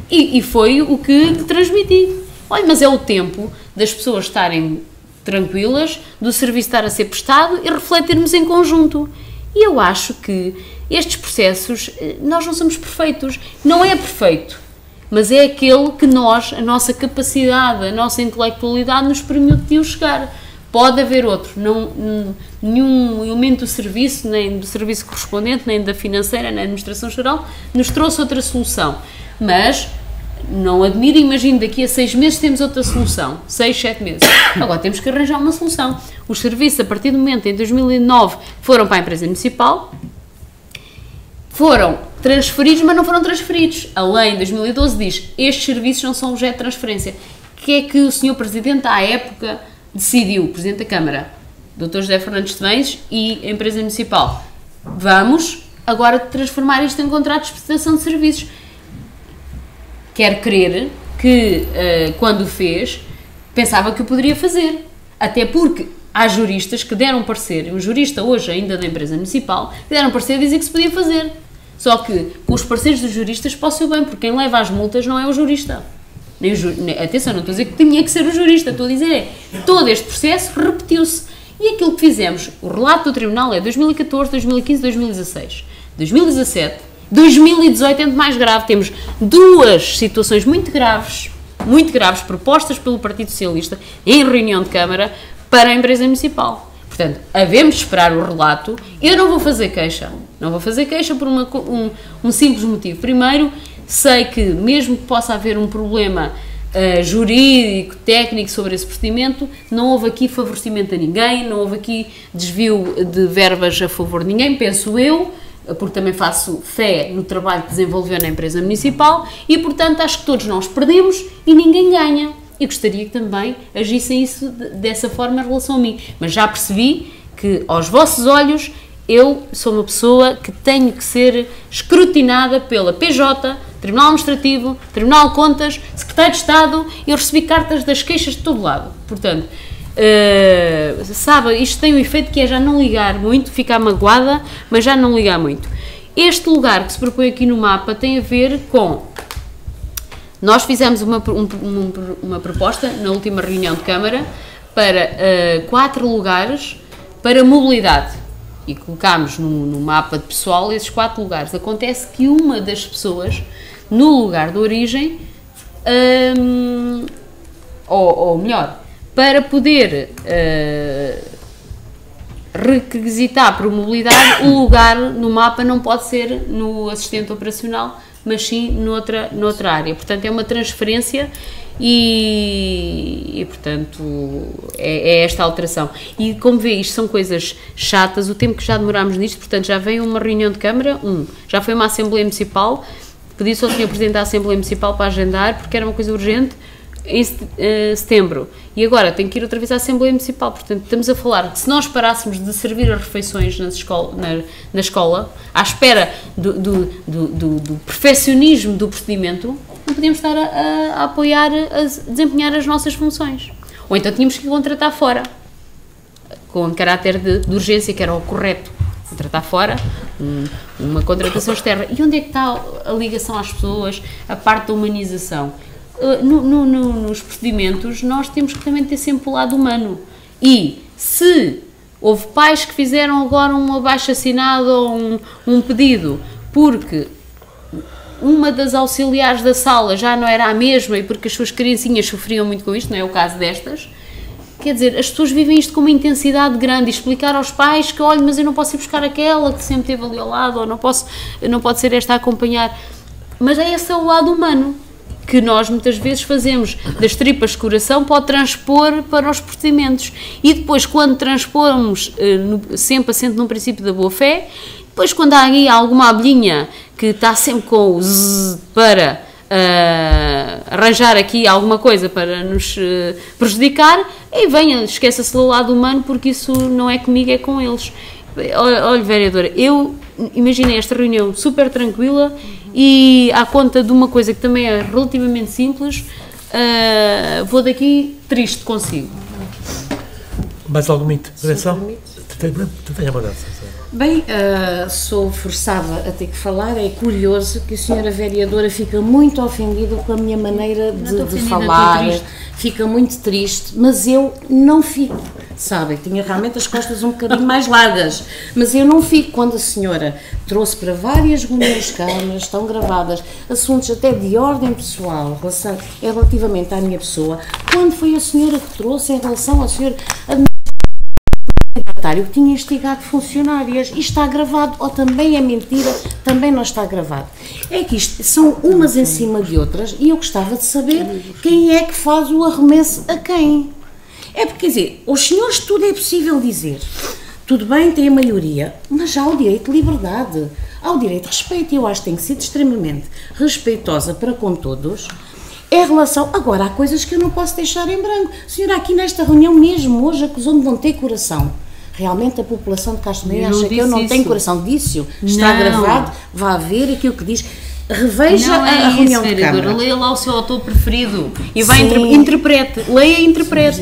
e foi o que transmiti. Olha, mas é o tempo das pessoas estarem tranquilas, do serviço estar a ser prestado e refletirmos em conjunto. E eu acho que estes processos, nós não somos perfeitos. Não é perfeito, mas é aquele que nós, a nossa capacidade, a nossa intelectualidade nos permitiu chegar. Pode haver outro, nenhum elemento do serviço, nem do serviço correspondente, nem da financeira, nem da administração geral, nos trouxe outra solução. Mas não admiro, imagino, daqui a 6 meses temos outra solução, 6, 7 meses. Agora temos que arranjar uma solução. Os serviços, a partir do momento em 2009, foram para a empresa municipal, foram transferidos, mas não foram transferidos. A lei em 2012 diz, estes serviços não são objeto de transferência. O que é que o Sr. Presidente, à época, decidiu, o Presidente da Câmara, Dr. José Fernandes de Bens e a empresa municipal? Vamos agora transformar isto em contrato de prestação de serviços. Quero crer que, quando o fez, pensava que o poderia fazer. Até porque há juristas que deram parecer, um jurista hoje ainda da empresa municipal, que deram parecer a dizer que se podia fazer. Só que, com os pareceres dos juristas, posso ir bem, porque quem leva as multas não é o jurista. Atenção, não estou a dizer que tinha que ser o jurista, estou a dizer todo este processo repetiu-se. E aquilo que fizemos, o relato do Tribunal é 2014, 2015, 2016. 2017... 2018 é mais grave, temos duas situações muito graves, propostas pelo Partido Socialista em reunião de Câmara para a empresa municipal. Portanto, havemos de esperar o relato. Eu não vou fazer queixa, por um simples motivo. Primeiro, sei que mesmo que possa haver um problema jurídico, técnico sobre esse procedimento, não houve aqui favorecimento a ninguém, não houve aqui desvio de verbas a favor de ninguém, penso eu, porque também faço fé no trabalho que desenvolveu na empresa municipal e, portanto, acho que todos nós perdemos e ninguém ganha. E gostaria que também agissem isso dessa forma em relação a mim. Mas já percebi que, aos vossos olhos, eu sou uma pessoa que tenho que ser escrutinada pela PJ, Tribunal Administrativo, Tribunal de Contas, Secretário de Estado, e eu recebi cartas das queixas de todo lado. Portanto, sabe, isto tem um efeito que é já não ligar muito, ficar magoada, mas já não ligar muito. Este lugar que se propõe aqui no mapa tem a ver com... Nós fizemos uma proposta na última reunião de Câmara para 4 lugares para mobilidade e colocámos no mapa de pessoal esses 4 lugares. Acontece que uma das pessoas, no lugar de origem, ou melhor, para poder requisitar por mobilidade, o lugar no mapa não pode ser no assistente operacional, mas sim noutra área. Portanto, é uma transferência e portanto, é esta alteração. E, como vê, isto são coisas chatas, o tempo que já demorámos nisto, portanto, já veio uma reunião de Câmara, já foi uma Assembleia Municipal, pedi-se ao Sr. Presidente da Assembleia Municipal para agendar, porque era uma coisa urgente, em setembro, e agora tem que ir outra vez à Assembleia Municipal. Portanto, estamos a falar que se nós parássemos de servir as refeições na escola, à espera do perfeccionismo do procedimento, não podíamos estar a apoiar, a desempenhar as nossas funções. Ou então tínhamos que contratar fora, com caráter de urgência, que era o correto, contratar fora, uma contratação externa. E onde é que está a ligação às pessoas, a parte da humanização? Nos procedimentos, nós temos que também ter sempre o lado humano. E se houve pais que fizeram agora um abaixo-assinado ou um pedido porque uma das auxiliares da sala já não era a mesma e porque as suas criancinhas sofriam muito com isto, não é o caso destas, quer dizer, as pessoas vivem isto com uma intensidade grande, e explicar aos pais que, olha, mas eu não posso ir buscar aquela que sempre esteve ali ao lado, ou não pode ser esta a acompanhar. Mas esse é o lado humano, que nós muitas vezes fazemos das tripas de coração, pode transpor para os procedimentos. E depois, quando transpormos, sempre assente num princípio da boa-fé, depois quando há aí alguma abelhinha que está sempre com o zzz para arranjar aqui alguma coisa para nos prejudicar, e venha, esqueça-se do lado humano, porque isso não é comigo, é com eles. Olha, vereadora, eu imaginei esta reunião super tranquila e à conta de uma coisa que também é relativamente simples, vou daqui triste consigo. Mais alguma intervenção? Tenha a mudança. Bem, sou forçada a ter que falar. É curioso que a senhora vereadora fica muito ofendida com a minha maneira de falar, fica muito triste, mas eu não fico, sabe, tinha realmente as costas um bocadinho mais largas, mas eu não fico quando a senhora trouxe para várias reuniões de câmaras, estão gravadas, assuntos até de ordem pessoal, relativamente à minha pessoa, quando foi a senhora que trouxe em relação ao senhor que tinha instigado funcionárias, isto está gravado, ou também é mentira, também não está gravado. É que isto são umas em cima de outras e eu gostava de saber quem é que faz o arremesso a quem. É porque, quer dizer, os senhores tudo é possível dizer, tudo bem, tem a maioria, mas há o direito de liberdade, há o direito de respeito, e eu acho que tem que ser extremamente respeitosa para com todos. Em relação, agora há coisas que eu não posso deixar em branco. A senhora aqui nesta reunião mesmo hoje acusou-me de não ter coração. Realmente a população de Castelhanos acha que eu não tenho coração. Disse-o, está gravado, vá ver aquilo que diz. Reveja a reunião de câmara. Leia lá o seu autor preferido e vai interprete. Leia e interprete.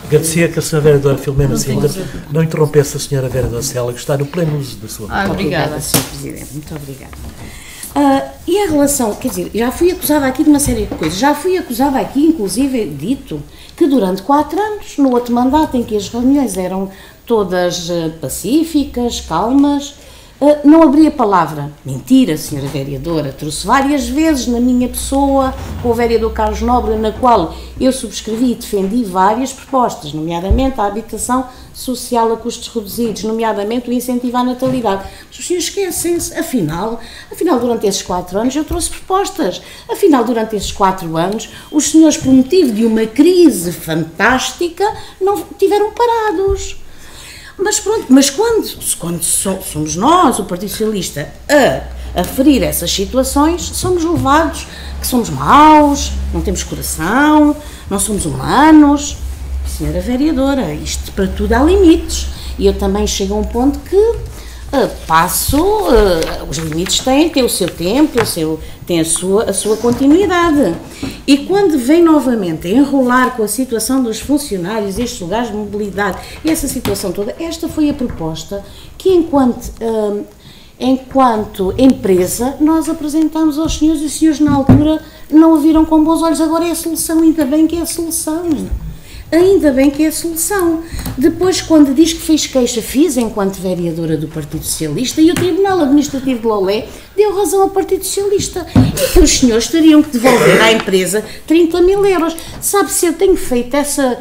Agradecia que a senhora vereadora Filomena Sintra não interrompesse a senhora vereadora Cela, que está no pleno uso da sua palavra. Obrigada, Sr. Presidente. Muito obrigada. E a relação, quer dizer, já fui acusada aqui de uma série de coisas, já fui acusada aqui, inclusive, dito que durante 4 anos, no outro mandato em que as reuniões eram todas pacíficas, calmas, não abria palavra. Mentira, senhora vereadora, trouxe várias vezes na minha pessoa, com o vereador Carlos Nobre, na qual eu subscrevi e defendi várias propostas, nomeadamente a habitação social a custos reduzidos, nomeadamente o incentivo à natalidade. Mas os senhores esquecem-se, afinal, durante esses 4 anos eu trouxe propostas. Afinal, durante esses 4 anos, os senhores, por motivo de uma crise fantástica, não tiveram parados. Mas pronto, mas quando somos nós, o Partido Socialista, a ferir essas situações, somos levados que somos maus, não temos coração, não somos humanos. Senhora vereadora, isto para tudo há limites. E eu também chego a um ponto que os limites têm o seu tempo, têm a sua continuidade. E quando vem novamente a enrolar com a situação dos funcionários, estes lugares de mobilidade e essa situação toda, esta foi a proposta que enquanto empresa nós apresentamos aos senhores, e os senhores na altura não a viram com bons olhos. Agora é a solução, ainda bem que é a solução. Ainda bem que é a solução. Depois, quando diz que fez queixa, fiz enquanto vereadora do Partido Socialista, e o Tribunal Administrativo de Lolé deu razão ao Partido Socialista. E que os senhores teriam que devolver à empresa 30 mil euros. Sabe, se eu tenho feito essa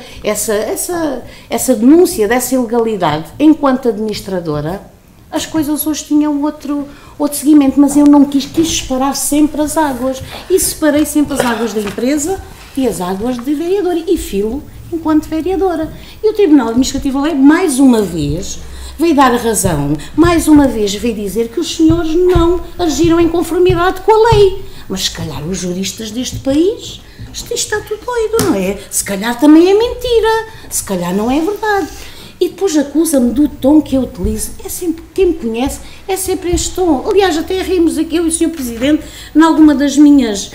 denúncia dessa ilegalidade enquanto administradora, as coisas hoje tinham outro seguimento, mas eu não quis separar sempre as águas. E separei sempre as águas da empresa e as águas de vereadora. E filo enquanto vereadora. E o Tribunal Administrativo de Lei, mais uma vez, veio dar a razão, mais uma vez veio dizer que os senhores não agiram em conformidade com a lei. Mas se calhar os juristas deste país, isto está tudo doido, não é? Se calhar também é mentira, se calhar não é verdade. E depois acusa-me do tom que eu utilizo. É sempre, quem me conhece, é sempre este tom. Aliás, até rimos aqui, eu e o Sr. Presidente, em alguma das minhas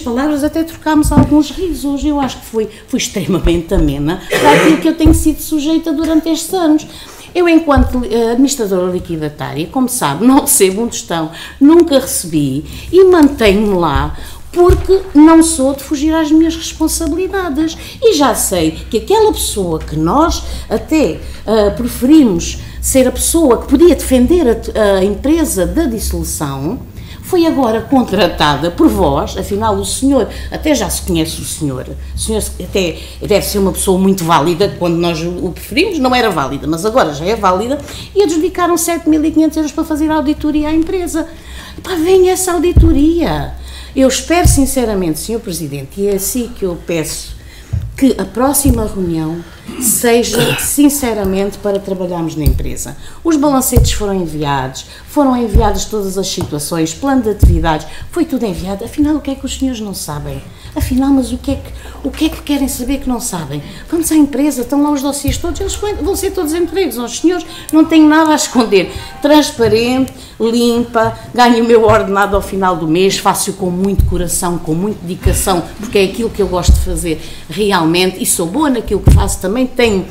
palavras, até trocámos alguns risos. Eu acho que fui extremamente amena para aquilo que eu tenho sido sujeita durante estes anos. Eu, enquanto administradora liquidatária, como sabe, não recebo um tostão, nunca recebi e mantenho-me lá, porque não sou de fugir às minhas responsabilidades. E já sei que aquela pessoa que nós até preferimos ser a pessoa que podia defender a empresa da dissolução, foi agora contratada por vós. Afinal o senhor, até já se conhece o senhor até deve ser uma pessoa muito válida, quando nós o preferimos não era válida, mas agora já é válida, e adjudicaram 7.500 euros para fazer a auditoria à empresa. Pá, vem essa auditoria. Eu espero sinceramente, Sr. Presidente, e é assim que eu peço que a próxima reunião seja sinceramente para trabalharmos na empresa. Os balancetes foram enviadas todas as situações, plano de atividades, foi tudo enviado. Afinal, o que é que os senhores não sabem? Afinal, mas o que é que querem saber que não sabem? Vamos à empresa, estão lá os dossiês todos, eles vão ser todos entregues aos senhores, não tenho nada a esconder. Transparente, limpa, ganho o meu ordenado ao final do mês, faço-o com muito coração, com muita dedicação, porque é aquilo que eu gosto de fazer realmente, e sou boa naquilo que faço, também tenho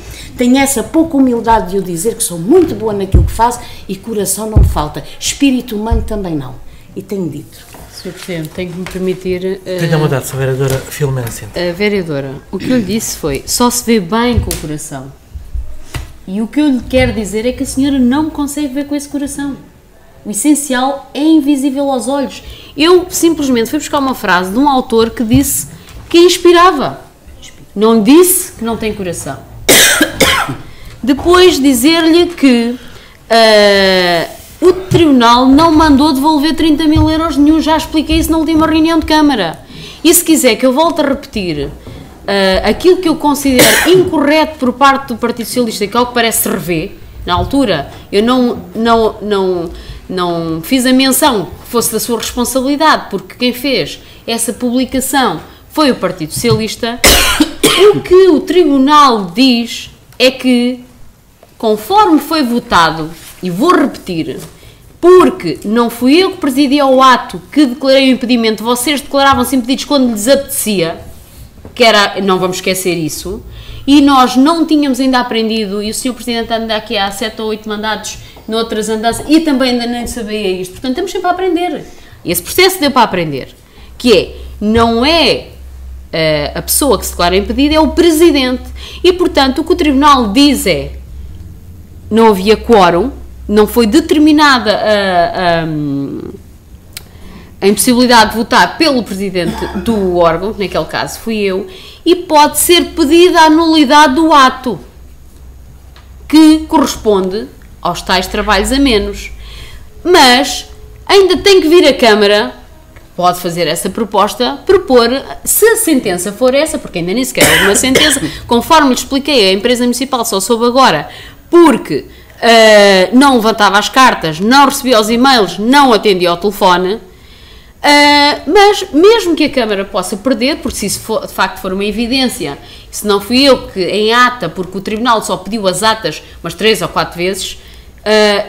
essa pouca humildade de eu dizer que sou muito boa naquilo que faço, e coração não me falta, espírito humano também não, e tenho dito. Sr. Presidente, tenho que me permitir... Tenha mudado, Sra. Vereadora Filomena. Vereadora, o que eu lhe disse foi, só se vê bem com o coração. E o que eu lhe quero dizer é que a senhora não consegue ver com esse coração. O essencial é invisível aos olhos. Eu simplesmente fui buscar uma frase de um autor que disse que inspirava. Não disse que não tem coração. Depois dizer-lhe que o Tribunal não mandou devolver 30 mil euros nenhum, já expliquei isso na última reunião de Câmara. E se quiser que eu volte a repetir aquilo que eu considero incorreto por parte do Partido Socialista, que ao que parece se revê, na altura eu não fiz a menção que fosse da sua responsabilidade, porque quem fez essa publicação foi o Partido Socialista. O que o Tribunal diz é que, conforme foi votado, e vou repetir, porque não fui eu que presidi ao ato que declarei o impedimento, vocês declaravam-se impedidos quando lhes apetecia, que era, não vamos esquecer isso, e nós não tínhamos ainda aprendido, e o Sr. Presidente anda aqui há 7 ou 8 mandatos noutras andanças, e também ainda nem sabia isto, portanto estamos sempre a aprender. E esse processo deu para aprender, que é, não é a pessoa que se declara impedida, é o Presidente, e portanto o que o Tribunal diz é, não havia quórum, não foi determinada a impossibilidade de votar pelo Presidente do órgão, que naquele caso fui eu, e pode ser pedida a nulidade do ato, que corresponde aos tais trabalhos a menos. Mas ainda tem que vir a Câmara, pode fazer essa proposta, propor, se a sentença for essa, porque ainda nem sequer houve uma sentença, conforme lhe expliquei, a empresa municipal só soube agora, porque não levantava as cartas, não recebia os e-mails, não atendia ao telefone, mas mesmo que a Câmara possa perder, porque se isso for, de facto for uma evidência, se não fui eu que em ata, porque o Tribunal só pediu as atas umas 3 ou 4 vezes,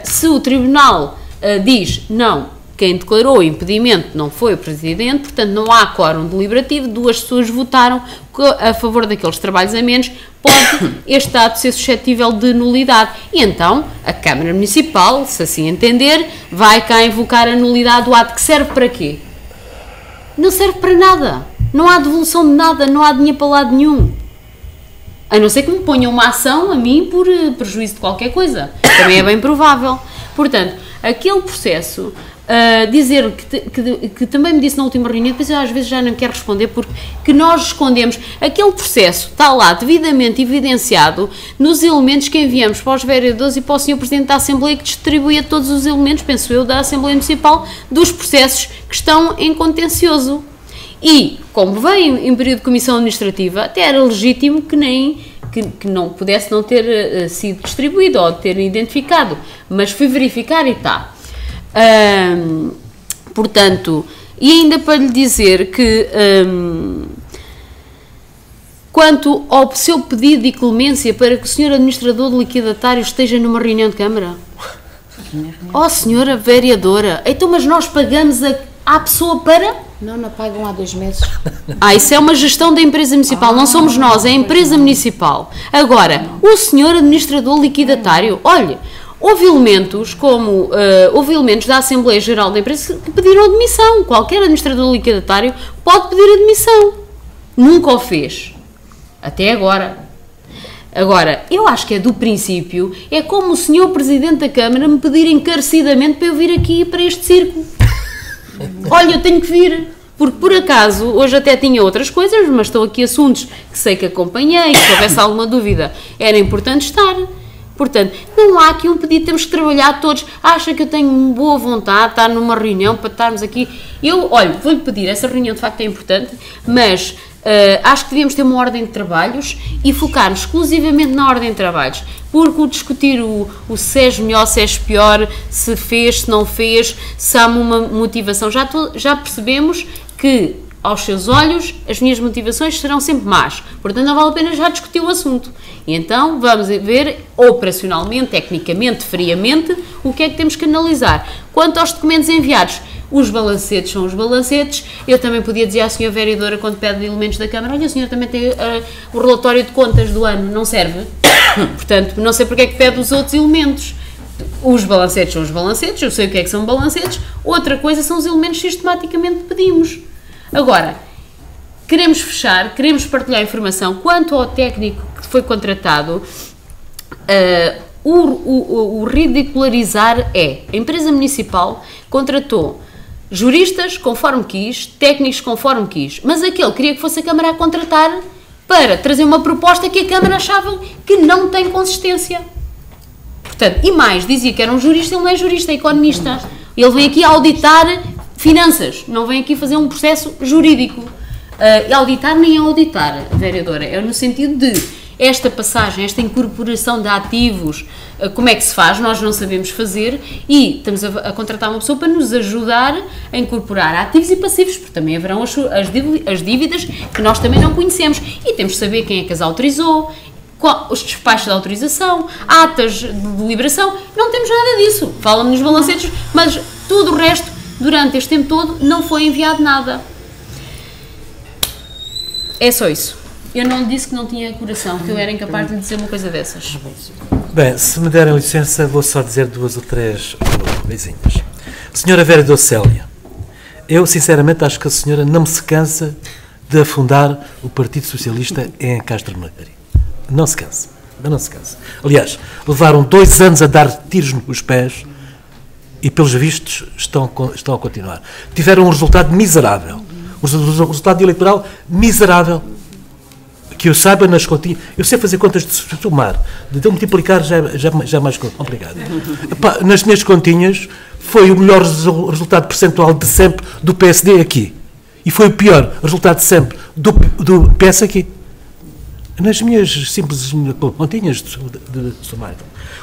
se o Tribunal diz não, quem declarou o impedimento não foi o Presidente, portanto não há quórum deliberativo, 2 pessoas votaram a favor daqueles trabalhos a menos, pode este ato ser suscetível de nulidade. E então a Câmara Municipal, se assim entender, vai cá invocar a nulidade do ato, que serve para quê? Não serve para nada, não há devolução de nada, não há dinheiro para lado nenhum. A não ser que me ponham uma ação a mim por prejuízo de qualquer coisa, também é bem provável. Portanto, aquele processo... dizer que também me disse na última reunião, depois eu às vezes já não quero responder, porque que nós escondemos, aquele processo está lá devidamente evidenciado nos elementos que enviamos para os vereadores e para o Sr. Presidente da Assembleia, que distribui a todos os elementos, penso eu, da Assembleia Municipal, dos processos que estão em contencioso. E, como veio em período de comissão administrativa, até era legítimo que não pudesse não ter sido distribuído ou ter identificado, mas fui verificar e está. Portanto, e ainda para lhe dizer que quanto ao seu pedido de clemência para que o Sr. Administrador de Liquidatário esteja numa reunião de Câmara, oh Sra. Vereadora, então mas nós pagamos à pessoa para... Não pagam há 2 meses. Isso é uma gestão da empresa municipal, não somos nós, é a empresa municipal. Agora, o Sr. Administrador Liquidatário, olha... Houve elementos da Assembleia Geral da empresa que pediram admissão. Qualquer administrador liquidatário pode pedir admissão. Nunca o fez. Até agora. Agora, eu acho que é do princípio, é como o Sr. Presidente da Câmara me pedir encarecidamente para eu vir aqui para este circo. Olha, eu tenho que vir. Porque, por acaso, hoje até tinha outras coisas, mas estão aqui assuntos que sei que acompanhei, se houvesse alguma dúvida, era importante estar. Portanto, não há aqui um pedido, temos que trabalhar todos. Acha que eu tenho boa vontade de estar numa reunião para estarmos aqui? Eu, olha, vou-lhe pedir, essa reunião de facto é importante, mas Acho que devíamos ter uma ordem de trabalhos e focar-nos exclusivamente na ordem de trabalhos, porque o discutir o se és melhor, se és pior, se fez, se não fez, se há uma motivação, já percebemos que, aos seus olhos, as minhas motivações serão sempre más, portanto não vale a pena já discutir o assunto. E então vamos ver, operacionalmente, tecnicamente, friamente, o que é que temos que analisar. Quanto aos documentos enviados, os balancetes são os balancetes. Eu também podia dizer à senhora vereadora, quando pede elementos da Câmara, olha, a senhora também tem o relatório de contas do ano, não serve? Portanto, não sei porque é que pede os outros elementos. Os balancetes são os balancetes, eu sei o que é que são balancetes, outra coisa são os elementos que sistematicamente pedimos. Agora, queremos fechar, queremos partilhar informação. Quanto ao técnico que foi contratado, o ridicularizar é, a empresa municipal contratou juristas conforme quis, técnicos conforme quis, mas aquele queria que fosse a Câmara a contratar para trazer uma proposta que a Câmara achava que não tem consistência. Portanto, e mais, dizia que era um jurista, ele não é jurista, é economista. Ele vem aqui a auditar finanças, não vem aqui fazer um processo jurídico. Auditar nem auditar, vereadora, é no sentido de esta passagem, esta incorporação de ativos, como é que se faz, nós não sabemos fazer e estamos a contratar uma pessoa para nos ajudar a incorporar ativos e passivos, porque também haverão as dívidas que nós também não conhecemos e temos de saber quem é que as autorizou, os despachos de autorização, atas de deliberação, não temos nada disso, fala-me nos balancetes, mas tudo o resto, durante este tempo todo, não foi enviado nada. É só isso. Eu não disse que não tinha coração, que eu era incapaz de lhe dizer uma coisa dessas. Bem, se me derem licença, vou só dizer 2 ou 3 coisinhas. Senhora vereadora Célia, eu sinceramente acho que a senhora não se cansa de afundar o Partido Socialista em Castro Magari. Não se cansa, mas não se cansa. Aliás, levaram 2 anos a dar tiros nos pés e, pelos vistos, estão a continuar. Tiveram um resultado miserável. Um resultado eleitoral miserável. Que eu saiba nas continhas, eu sei fazer contas de somar, de multiplicar já é mais complicado. Epá, nas minhas continhas foi o melhor resultado percentual de sempre do PSD aqui. E foi o pior resultado de sempre do PS aqui. Nas minhas simples continhas de somar.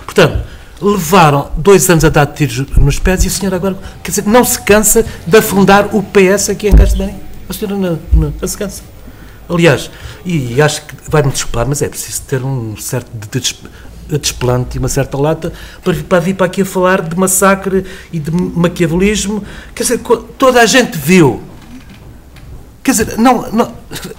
Portanto, levaram 2 anos a dar tiros nos pés e a senhora agora, quer dizer, não se cansa de afundar o PS aqui em Castro Daire. A senhora não se cansa. Aliás, e acho que vai-me desculpar, mas é preciso ter um certo desplante e uma certa lata para vir para aqui a falar de massacre e de maquiavelismo. Quer dizer, toda a gente viu. Quer dizer, não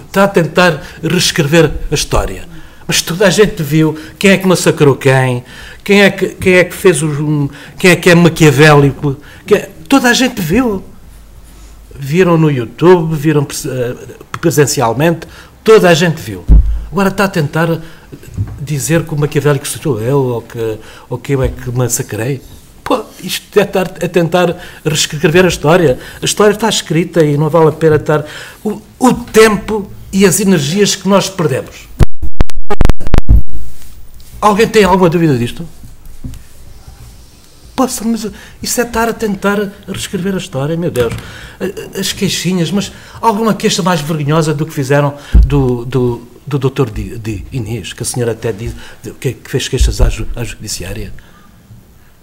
está a tentar reescrever a história, mas toda a gente viu quem é que massacrou quem é que fez quem é que é maquiavélico, toda a gente viu. Viram no YouTube, viram presencialmente, toda a gente viu. Agora está a tentar dizer que o maquiavélico sou eu, ou que eu é que massacrei. Pô, isto é tentar reescrever a história. A história está escrita e não vale a pena estar... O tempo e as energias que nós perdemos. Alguém tem alguma dúvida disto? Poxa, mas isso é estar a tentar reescrever a história, meu Deus. As queixinhas, mas alguma queixa mais vergonhosa do que fizeram do doutor Inês, que a senhora até disse que fez queixas à judiciária?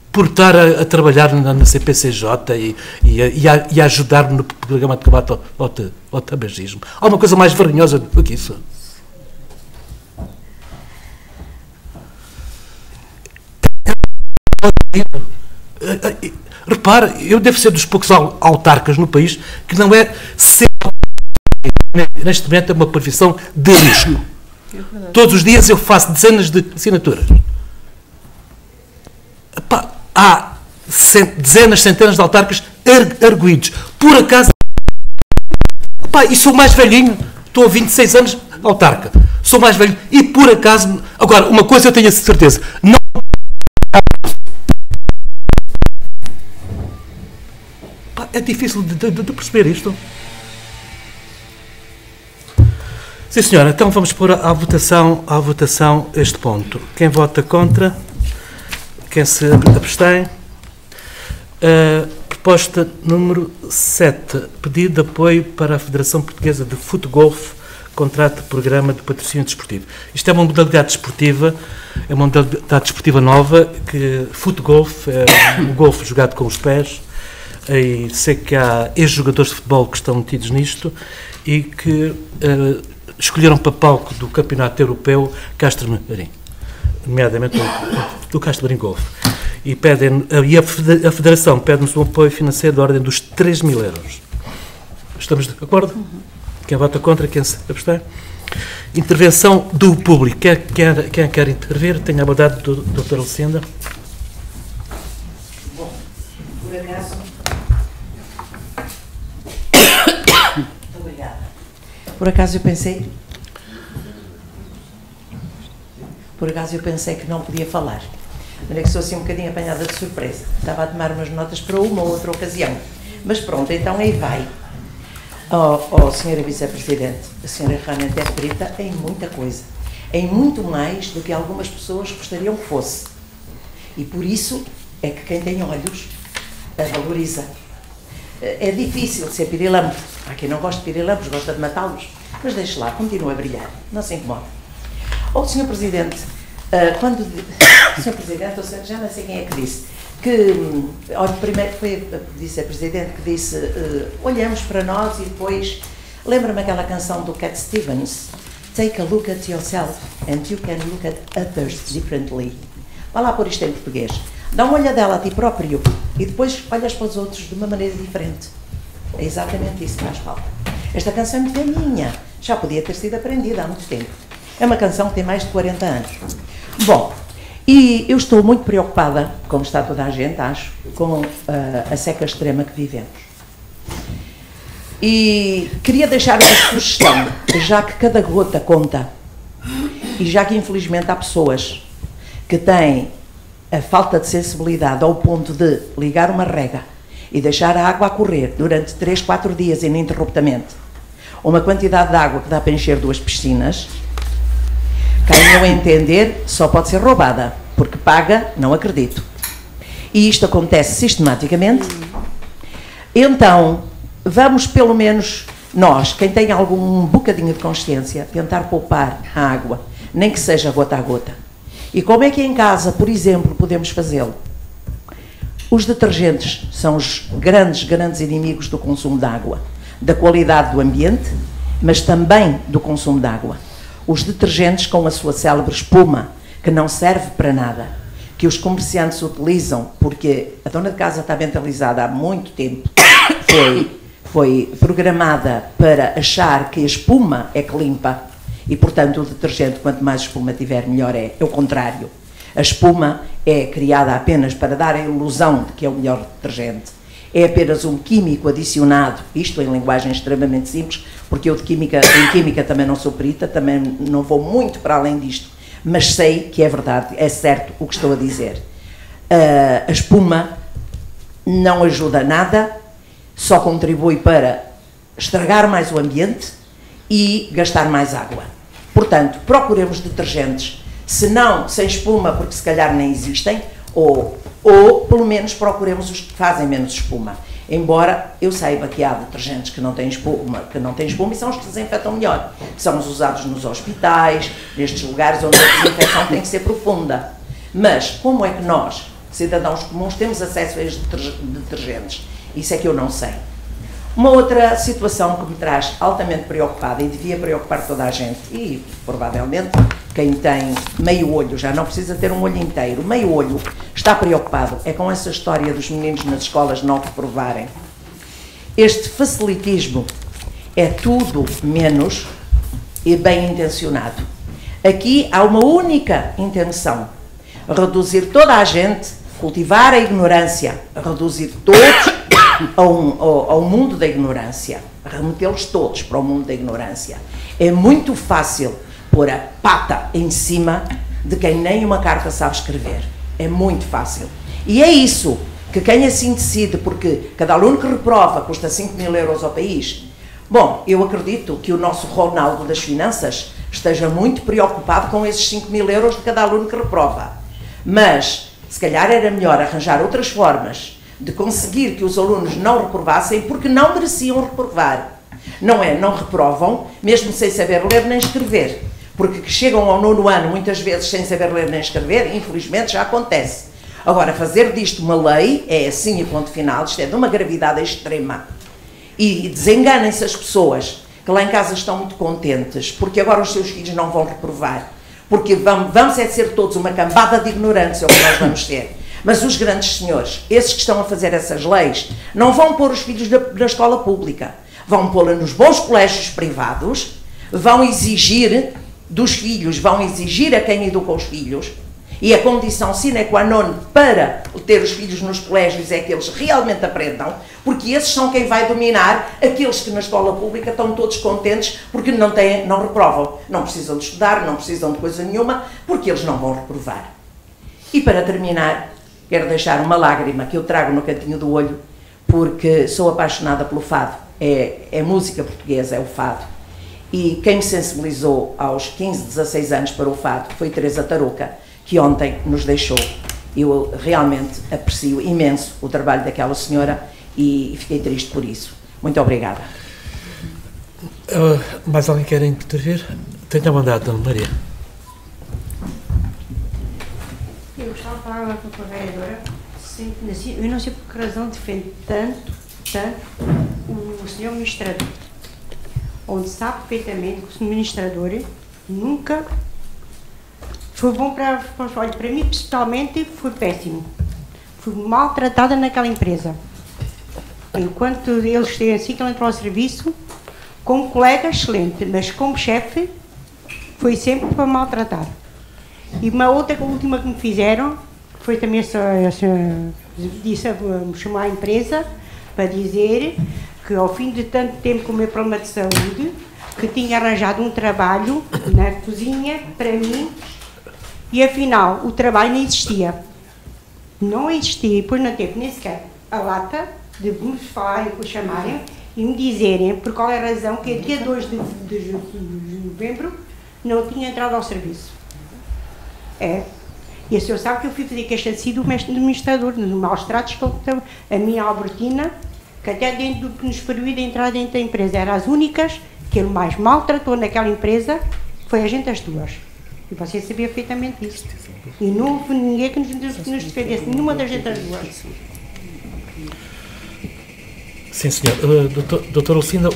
Por estar a trabalhar na CPCJ e a ajudar no programa de combate ao tabagismo. Alguma coisa mais vergonhosa do que isso? Repare, eu devo ser dos poucos autarcas no país que não é ser neste momento é uma profissão de risco. Todos os dias eu faço dezenas de assinaturas. Epá, há dezenas, centenas de autarcas arguídos. Por acaso, epá, e sou mais velhinho, estou há 26 anos autarca, sou mais velho e por acaso, agora, uma coisa eu tenho a certeza, não é difícil de perceber isto. Sim, senhora. Então vamos pôr à votação este ponto. Quem vota contra? Quem se abstém? Proposta número 7. Pedido de apoio para a Federação Portuguesa de Futgolf contrato de programa de patrocínio desportivo. Isto é uma modalidade desportiva, é uma modalidade desportiva nova, que futgolf, é o golfe jogado com os pés, e sei que há ex-jogadores de futebol que estão metidos nisto e que escolheram para palco do Campeonato Europeu Castro Marim, nomeadamente do Castro Marim Golf. E a Federação pede-nos um apoio financeiro da ordem dos 3.000 euros. Estamos de acordo? Quem vota contra, quem se abstém? Intervenção do público. Quem quer intervir? Tenho a bondade do Dr. Lucinda. Bom, por acaso... Obrigada. Por acaso eu pensei que não podia falar. Mas é que sou assim um bocadinho apanhada de surpresa. Estava a tomar umas notas para uma ou outra ocasião. Mas pronto, então aí vai. Senhora Vice-Presidente, a senhora realmente é perita em muita coisa. Em muito mais do que algumas pessoas gostariam que fosse. E por isso é que quem tem olhos a valoriza. É difícil ser pirilampo. Há quem não gosta de pirilampos, gosta de matá-los. Mas deixe lá, continua a brilhar. Não se incomode. Senhor Presidente, Senhor Presidente, ou seja, já não sei quem é que disse, primeiro foi a Vice-Presidente que disse, olhamos para nós e depois, lembra-me aquela canção do Cat Stevens, Take a look at yourself and you can look at others differently. Vá lá pôr isto em português. Dá uma olhadela a ti próprio e depois olhas para os outros de uma maneira diferente. É exatamente isso que faz falta. Esta canção é muito velhinha, já podia ter sido aprendida há muito tempo. É uma canção que tem mais de 40 anos. Bom, e eu estou muito preocupada, como está toda a gente, acho, com a seca extrema que vivemos. E queria deixar uma sugestão, já que cada gota conta, e já que infelizmente há pessoas que têm a falta de sensibilidade ao ponto de ligar uma rega e deixar a água a correr durante 3, 4 dias ininterruptamente, uma quantidade de água que dá para encher 2 piscinas, quem não entender só pode ser roubada, porque paga, não acredito. E isto acontece sistematicamente. Então, vamos pelo menos nós, quem tem algum bocadinho de consciência, tentar poupar a água, nem que seja gota a gota. E como é que em casa, por exemplo, podemos fazê-lo? Os detergentes são os grandes inimigos do consumo de água, da qualidade do ambiente, mas também do consumo de água. Os detergentes com a sua célebre espuma, que não serve para nada, que os comerciantes utilizam porque a dona de casa está mentalizada há muito tempo, foi programada para achar que a espuma é que limpa e, portanto, o detergente, quanto mais espuma tiver, melhor é. É o contrário. A espuma é criada apenas para dar a ilusão de que é o melhor detergente. É apenas um químico adicionado, isto em linguagem extremamente simples, porque eu em química também não sou perita, também não vou muito para além disto, mas sei que é verdade, é certo o que estou a dizer. A espuma não ajuda nada, só contribui para estragar mais o ambiente e gastar mais água. Portanto, procuremos detergentes, se não sem espuma, porque se calhar nem existem, ou pelo menos procuremos os que fazem menos espuma. Embora eu saiba que há detergentes que não têm espuma e são os que desinfetam melhor. São os usados nos hospitais, nestes lugares onde a desinfecção tem que ser profunda. Mas como é que nós, cidadãos comuns, temos acesso a estes detergentes? Isso é que eu não sei. Uma outra situação que me traz altamente preocupada e devia preocupar toda a gente, e provavelmente quem tem meio olho, já não precisa ter um olho inteiro, meio olho está preocupado, é com essa história dos meninos nas escolas não reprovarem. Este facilitismo é tudo menos e bem intencionado. Aqui há uma única intenção, reduzir toda a gente, cultivar a ignorância, reduzir todos ao mundo da ignorância, remetê-los todos para o mundo da ignorância. É muito fácil pôr a pata em cima de quem nem uma carta sabe escrever. É muito fácil. E é isso que quem assim decide, porque cada aluno que reprova custa 5.000 euros ao país. Bom, eu acredito que o nosso Ronaldo das Finanças esteja muito preocupado com esses 5.000 euros de cada aluno que reprova. Mas, se calhar era melhor arranjar outras formas de conseguir que os alunos não reprovassem porque não mereciam reprovar. não reprovam, mesmo sem saber ler nem escrever. Porque que chegam ao 9º ano, muitas vezes, sem saber ler nem escrever, infelizmente já acontece. Agora, fazer disto uma lei, é assim e ponto final, isto é de uma gravidade extrema. E desenganem-se as pessoas que lá em casa estão muito contentes, porque agora os seus filhos não vão reprovar. Porque vamos é ser todos uma cambada de ignorância, é o que nós vamos ser. Mas os grandes senhores, esses que estão a fazer essas leis, não vão pôr os filhos na escola pública. Vão pô-la nos bons colégios privados, vão exigir dos filhos, vão exigir a quem educa os filhos, e a condição sine qua non para ter os filhos nos colégios é que eles realmente aprendam, porque esses são quem vai dominar aqueles que na escola pública estão todos contentes porque não reprovam, não precisam de estudar, não precisam de coisa nenhuma, porque eles não vão reprovar. E para terminar, quero deixar uma lágrima que eu trago no cantinho do olho, porque sou apaixonada pelo fado, é música portuguesa, é o fado. E quem me sensibilizou aos 15, 16 anos para o fado foi Teresa Tarouca, que ontem nos deixou. Eu realmente aprecio imenso o trabalho daquela senhora e fiquei triste por isso. Muito obrigada. Mais alguém quer intervir? Tenha mandado, Dona Maria. Eu gostava de falar com a vereadora. Eu não sei por que razão defende tanto o senhor administrador, onde sabe perfeitamente que o senhor administrador nunca foi bom para... Olha, para mim, pessoalmente, foi péssimo. Fui maltratada naquela empresa. Enquanto eles têm assim que ele entrou ao serviço, como colega, excelente, mas como chefe, foi sempre para maltratar. E uma outra, a última que me fizeram, foi também me chamou à empresa para dizer que ao fim de tanto tempo com o meu problema de saúde, que tinha arranjado um trabalho na cozinha para mim, e afinal o trabalho não existia. Não existia, e depois não teve nem sequer a lata de me falarem, de chamarem e me dizerem por qual é a razão que dia 2 de novembro não tinha entrado ao serviço. E o senhor sabe que eu fui fazer queixa de si do administrador, nos maus tratos que ele, a minha Albertina, que até dentro do que nos proibiu de entrar dentro da empresa, eram as únicas que ele mais maltratou naquela empresa, foi a gente as duas. E você sabia perfeitamente disso. E não houve ninguém que nos defendesse, nenhuma das gente as duas. Sim, senhor. Doutora Lucinda,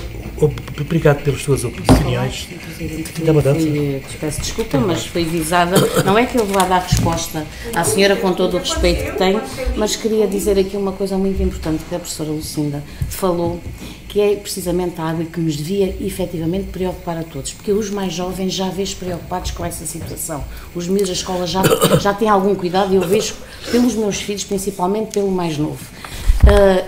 obrigado pelas suas opiniões. Peço desculpa, mas foi visada. Não é que eu vá dar resposta à senhora com todo o respeito que tenho, mas queria dizer aqui uma coisa muito importante que a professora Lucinda falou, que é precisamente a água que nos devia efetivamente preocupar a todos, porque os mais jovens já vejo preocupados com essa situação. Os miúdos da escola já têm algum cuidado e eu vejo pelos meus filhos, principalmente pelo mais novo.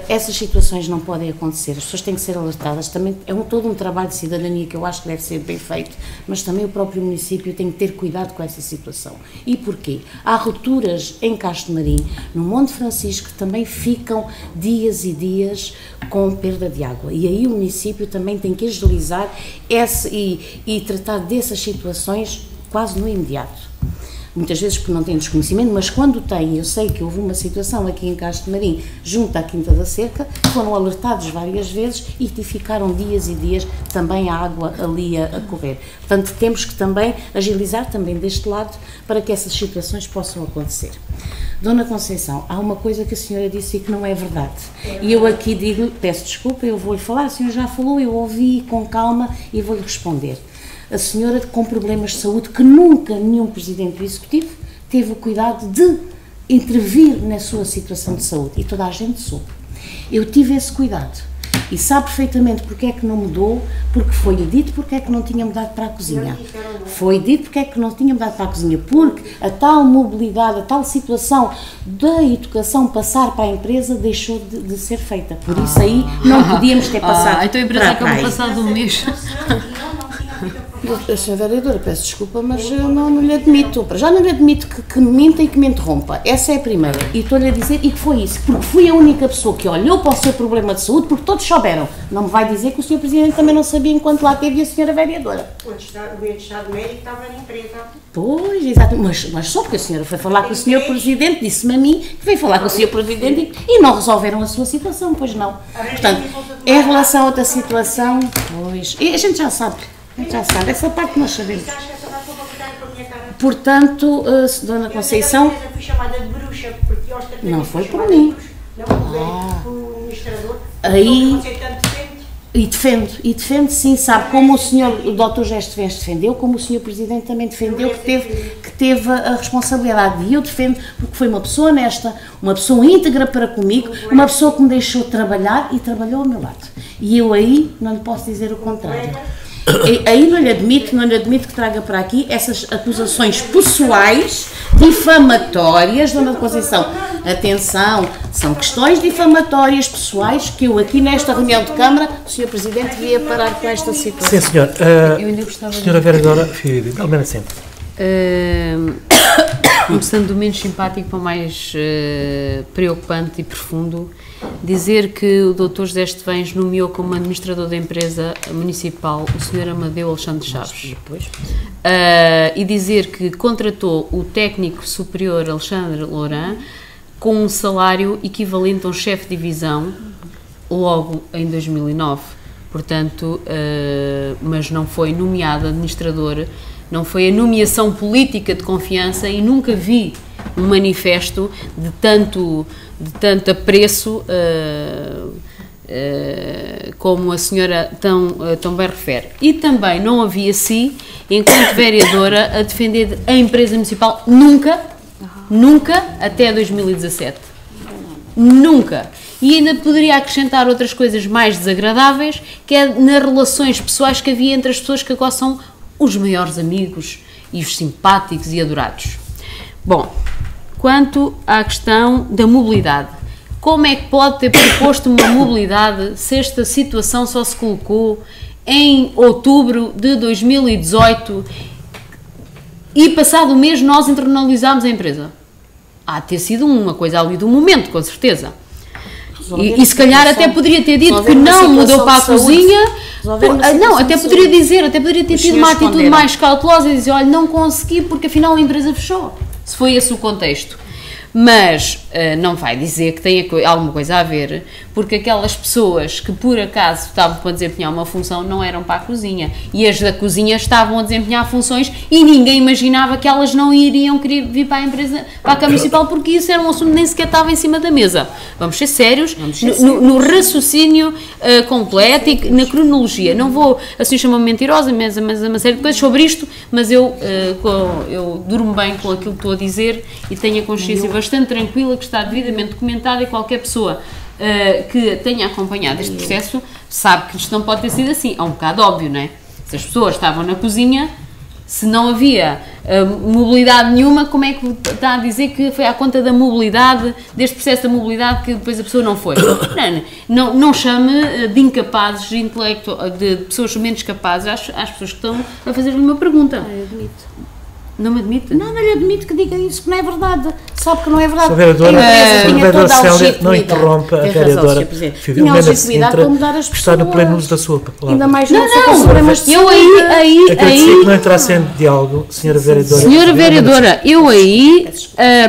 Essas situações não podem acontecer, as pessoas têm que ser alertadas, também é todo um trabalho de cidadania que eu acho que deve ser bem feito, mas também o próprio município tem que ter cuidado com essa situação. E porquê? Há rupturas em Castro Marim, no Monte Francisco, que também ficam dias e dias com perda de água, e aí o município também tem que agilizar e tratar dessas situações quase no imediato. Muitas vezes porque não têm desconhecimento, mas quando têm, eu sei que houve uma situação aqui em Castro Marim, junto à Quinta da Cerca, foram alertados várias vezes e ficaram dias e dias também a água ali a correr. Portanto, temos que também agilizar também deste lado para que essas situações possam acontecer. Dona Conceição, há uma coisa que a senhora disse e que não é verdade. E eu aqui digo, peço desculpa, eu vou-lhe falar, a senhora já falou, eu ouvi com calma e vou-lhe responder. A senhora com problemas de saúde, que nunca nenhum presidente do Executivo teve o cuidado de intervir na sua situação de saúde, e toda a gente soube. Eu tive esse cuidado, e sabe perfeitamente porque é que não mudou, porque foi-lhe dito porque é que não tinha mudado para a cozinha. Foi dito porque é que não tinha mudado para a cozinha, porque a tal mobilidade, a tal situação da educação passar para a empresa deixou de ser feita. Por isso aí não podíamos ter passado então a empresa acabou passado um mês. Sra. Vereadora, peço desculpa, mas eu não lhe admito. Para já não lhe admito que me minta e que me interrompa. Essa é a primeira. E estou-lhe a dizer, e que foi isso. Porque fui a única pessoa que olhou para o seu problema de saúde, porque todos souberam. Não me vai dizer que o Sr. Presidente também não sabia enquanto lá teve a Sra. Vereadora. O estado médico estava na empresa. Pois, exato. Mas só porque a senhora foi falar com o Sr. Presidente, disse-me a mim que veio falar com o Sr. Presidente e não resolveram a sua situação, pois não. Portanto, em relação a outra situação, pois, e a gente já sabe. Já sabe, essa parte nós sabemos. Portanto, Dona Conceição... Eu fui chamada de bruxa, porque eu não foi por mim. Não, foi o administrador. Aí... E defende sim, sabe, como o senhor, o Dr. Gesto Vence defendeu, como o senhor Presidente também defendeu, que teve a responsabilidade. E eu defendo, porque foi uma pessoa honesta, uma pessoa íntegra para comigo, uma pessoa que me deixou trabalhar e trabalhou ao meu lado. E eu aí não lhe posso dizer o contrário. Aí não lhe admito que traga para aqui essas acusações pessoais, difamatórias, Dona Conceição. Atenção, são questões difamatórias pessoais que eu aqui nesta reunião de Câmara, o Sr. Presidente devia parar com esta situação. Sim, senhor. Eu ainda gostava Senhora Vereadora, Almeida sempre. Começando do menos simpático para o mais preocupante e profundo, dizer que o Dr. José Estevães nomeou como administrador da empresa municipal o Sr. Amadeu Alexandre Chaves. E dizer que contratou o técnico superior Alexandre Louran com um salário equivalente a um chefe de divisão logo em 2009. Portanto, mas não foi nomeado administrador, não foi a nomeação política de confiança e nunca vi um manifesto de tanto apreço como a senhora tão bem refere. E também não havia enquanto vereadora, a defender a empresa municipal nunca até 2017. Nunca. E ainda poderia acrescentar outras coisas mais desagradáveis, que é nas relações pessoais que havia entre as pessoas que agora são os maiores amigos e os simpáticos e adorados. Bom, quanto à questão da mobilidade, como é que pode ter proposto uma mobilidade se esta situação só se colocou em outubro de 2018 e passado o mês nós internalizámos a empresa? Há de ter sido uma coisa ali do momento, com certeza. E se calhar até poderia ter dito que não mudou para a cozinha. Não, até poderia ter tido uma atitude mais cautelosa e dizer, olha, não consegui porque afinal a empresa fechou. Se foi esse o contexto. Mas não vai dizer que tenha alguma coisa a ver, porque aquelas pessoas que por acaso estavam para desempenhar uma função não eram para a cozinha, e as da cozinha estavam a desempenhar funções e ninguém imaginava que elas não iriam querer vir para a empresa, para a Câmara Municipal, porque isso era um assunto que nem sequer estava em cima da mesa. Vamos ser sérios, no raciocínio completo e na cronologia. Não vou assim chamar-me mentirosa, mas uma série de coisas sobre isto, mas eu durmo bem com aquilo que estou a dizer e tenho a consciência bastante tranquila que está devidamente documentada, e qualquer pessoa que tenha acompanhado este processo sabe que isto não pode ter sido assim. É um bocado óbvio, não é? Se as pessoas estavam na cozinha, se não havia mobilidade nenhuma, como é que está a dizer que foi à conta da mobilidade, deste processo da mobilidade, que depois a pessoa não foi? Não chame de incapazes, de pessoas menos capazes às pessoas que estão a fazer-lhe uma pergunta. Eu admito. Não me admite? Não lhe admito que diga isso, que não é verdade. Sabe que não é verdade. A vereadora Célia não interrompa a vereadora legitimidade para mudar as pessoas. Está no pleno uso da sua palavra. Ainda mais não com problemas de eu aí que não entrasse em diálogo, senhora vereadora. Senhora vereadora, eu aí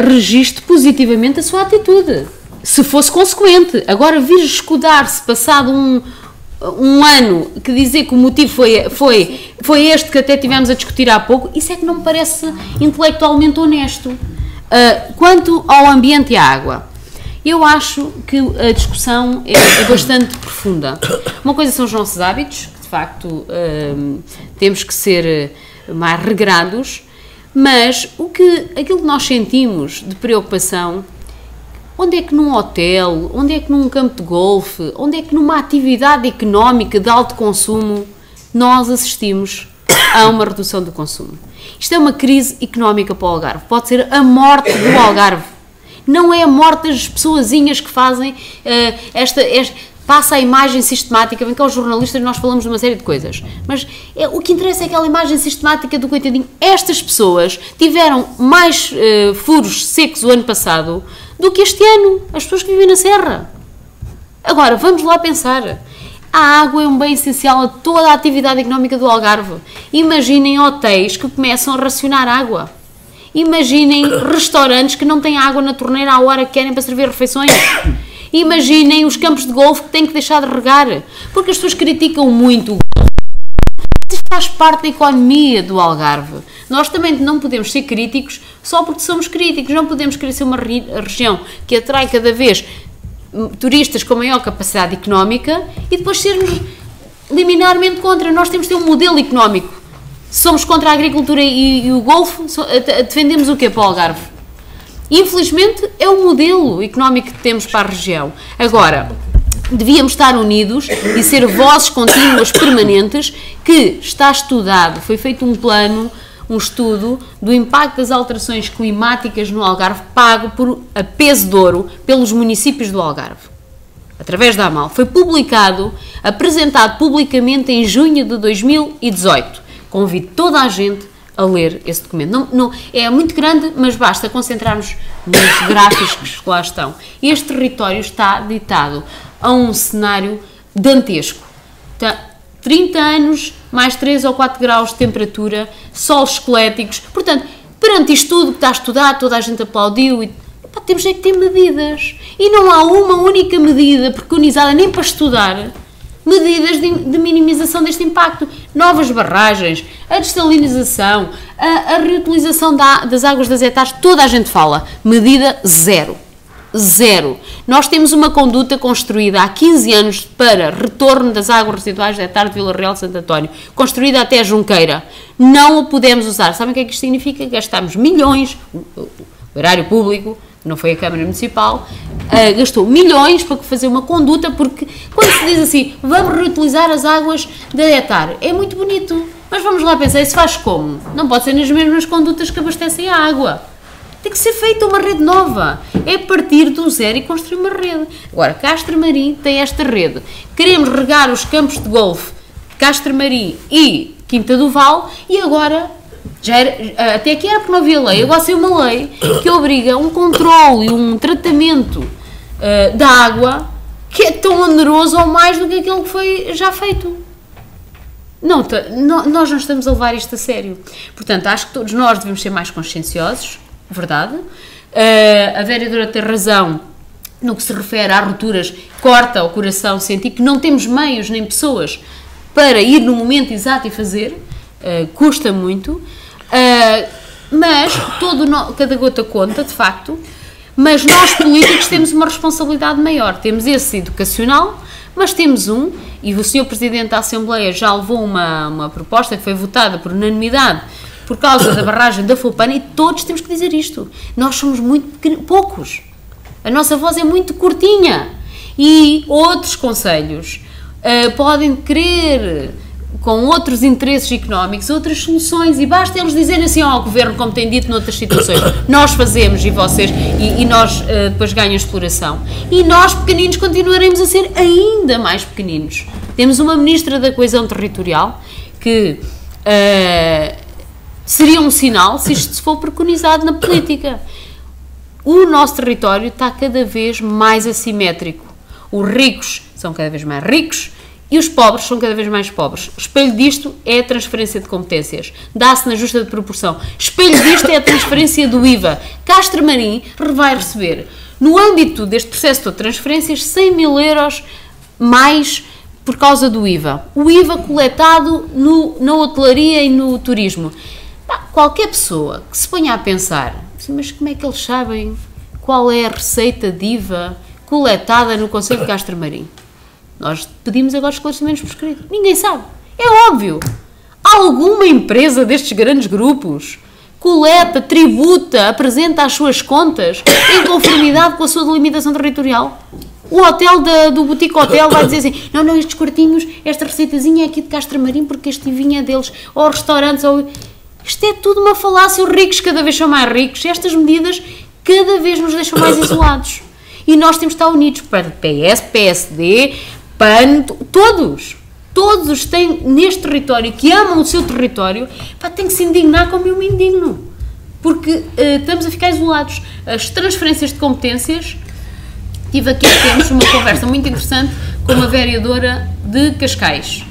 registro positivamente a sua atitude, se fosse consequente. Agora vir escudar-se passado um ano, que dizer que o motivo foi este que até tivemos a discutir há pouco, isso é que não me parece intelectualmente honesto. Quanto ao ambiente e à água, eu acho que a discussão é bastante profunda. Uma coisa são os nossos hábitos, que de facto temos que ser mais regrados, mas aquilo que nós sentimos de preocupação, onde é que num hotel, onde é que num campo de golfe, onde é que numa atividade económica de alto consumo nós assistimos a uma redução do consumo? Isto é uma crise económica para o Algarve, pode ser a morte do Algarve, não é a morte das pessoazinhas que fazem passa a imagem sistemática, vem cá os jornalistas e nós falamos de uma série de coisas, mas o que interessa é aquela imagem sistemática do coitadinho. Estas pessoas tiveram mais furos secos o ano passado do que este ano, as pessoas que vivem na Serra. Agora, vamos lá pensar. A água é um bem essencial a toda a atividade económica do Algarve. Imaginem hotéis que começam a racionar água. Imaginem restaurantes que não têm água na torneira à hora que querem para servir refeições. Imaginem os campos de golfe que têm que deixar de regar. Porque as pessoas criticam muito o golfe. Isso faz parte da economia do Algarve. Nós também não podemos ser críticos só porque somos críticos. Não podemos querer ser uma região que atrai cada vez turistas com maior capacidade económica e depois sermos liminarmente contra. Nós temos de ter um modelo económico. Se somos contra a agricultura e o golfe, defendemos o quê para o Algarve? Infelizmente é o modelo económico que temos para a região. Agora, devíamos estar unidos e ser vozes contínuas permanentes, que está estudado, foi feito um plano, um estudo do impacto das alterações climáticas no Algarve, pago por a peso de ouro pelos municípios do Algarve, através da AMAL. Foi publicado, apresentado publicamente em junho de 2018. Convido toda a gente a ler esse documento. Não, é muito grande, mas basta concentrarmos nos gráficos que lá estão. Este território está ditado a um cenário dantesco. 30 anos, mais 3 ou 4 graus de temperatura, solos esqueléticos. Portanto, perante isto tudo que está estudado, toda a gente aplaudiu, temos é que ter medidas. E não há uma única medida preconizada nem para estudar medidas de minimização deste impacto. Novas barragens, a dessalinização, a reutilização das águas das hectares, toda a gente fala. Medida zero. Zero. Nós temos uma conduta construída há 15 anos para retorno das águas residuais de hectare de Vila Real de Santo António, construída até Junqueira. Não a podemos usar. Sabem o que é que isto significa? Gastámos milhões, o erário público, não foi a Câmara Municipal, gastou milhões para fazer uma conduta, porque quando se diz assim, vamos reutilizar as águas da hectare, é muito bonito, mas vamos lá pensar, isso faz como? Não pode ser nas mesmas condutas que abastecem a água. Tem que ser feita uma rede nova. É partir do zero e construir uma rede. Agora, Castromarim tem esta rede. Queremos regar os campos de golfe de Castromarim e Quinta do Val, e agora, até aqui era porque não havia lei, agora saiu uma lei que obriga um controle e um tratamento da água que é tão oneroso ou mais do que aquele que foi já feito. Nós não estamos a levar isto a sério. Portanto, acho que todos nós devemos ser mais conscienciosos. Verdade. A vereadora tem razão no que se refere a rupturas, corta o coração sentir que não temos meios nem pessoas para ir no momento exato e fazer, custa muito, mas cada gota conta, de facto, mas nós políticos temos uma responsabilidade maior, temos esse educacional, mas temos e o Sr. Presidente da Assembleia já levou uma proposta que foi votada por unanimidade por causa da barragem da Fulpana, e todos temos que dizer isto. Nós somos muito poucos. A nossa voz é muito curtinha. E outros concelhos podem querer, com outros interesses económicos, outras soluções, e basta eles dizerem assim ao Governo, como têm dito noutras situações, nós fazemos e vocês, e nós depois ganham exploração. E nós, pequeninos, continuaremos a ser ainda mais pequeninos. Temos uma Ministra da Coesão Territorial que seria um sinal se isto for preconizado na política. O nosso território está cada vez mais assimétrico. Os ricos são cada vez mais ricos e os pobres são cada vez mais pobres. Espelho disto é a transferência de competências. Dá-se na justa proporção. Espelho disto é a transferência do IVA. Castromarim vai receber, no âmbito deste processo de transferências, 100 mil euros mais por causa do IVA. O IVA coletado na hotelaria e no turismo. Qualquer pessoa que se ponha a pensar, mas como é que eles sabem qual é a receita de IVA coletada no Concelho de Castromarim? Nós pedimos agora esclarecimentos por escrito. Ninguém sabe. É óbvio. Alguma empresa destes grandes grupos coleta, tributa, apresenta as suas contas em conformidade com a sua delimitação territorial? O hotel do Boutique Hotel vai dizer assim, não, estes quartinhos, esta receitazinha é aqui de Castromarim porque este vinho é deles, ou restaurantes, ou... Isto é tudo uma falácia. Os ricos cada vez são mais ricos. Estas medidas cada vez nos deixam mais isolados. E nós temos de estar unidos para PS, PSD, PAN, todos os que têm neste território, que amam o seu território, pá, têm que se indignar como eu me indigno. Porque estamos a ficar isolados. As transferências de competências, tive aqui há tempos uma conversa muito interessante com uma vereadora de Cascais.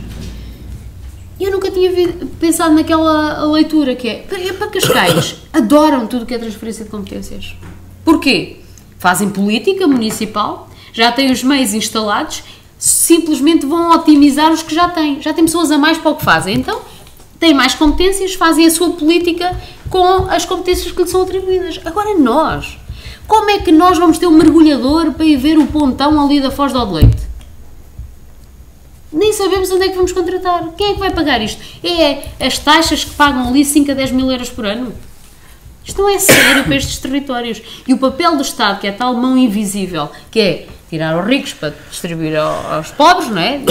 E eu nunca tinha pensado naquela leitura que é para Cascais, adoram tudo o que é transferência de competências. Porquê? Fazem política municipal, já têm os meios instalados, simplesmente vão otimizar os que já têm. Já têm pessoas a mais para o que fazem. Então, têm mais competências, fazem a sua política com as competências que lhes são atribuídas. Agora nós, como é que nós vamos ter um mergulhador para ir ver o pontão ali da Foz do Leite? Nem sabemos onde é que vamos contratar. Quem é que vai pagar isto? É as taxas que pagam ali 5 a 10 mil euros por ano? Isto não é sério para estes territórios. E o papel do Estado, que é a tal mão invisível, que é tirar os ricos para distribuir aos pobres, não é?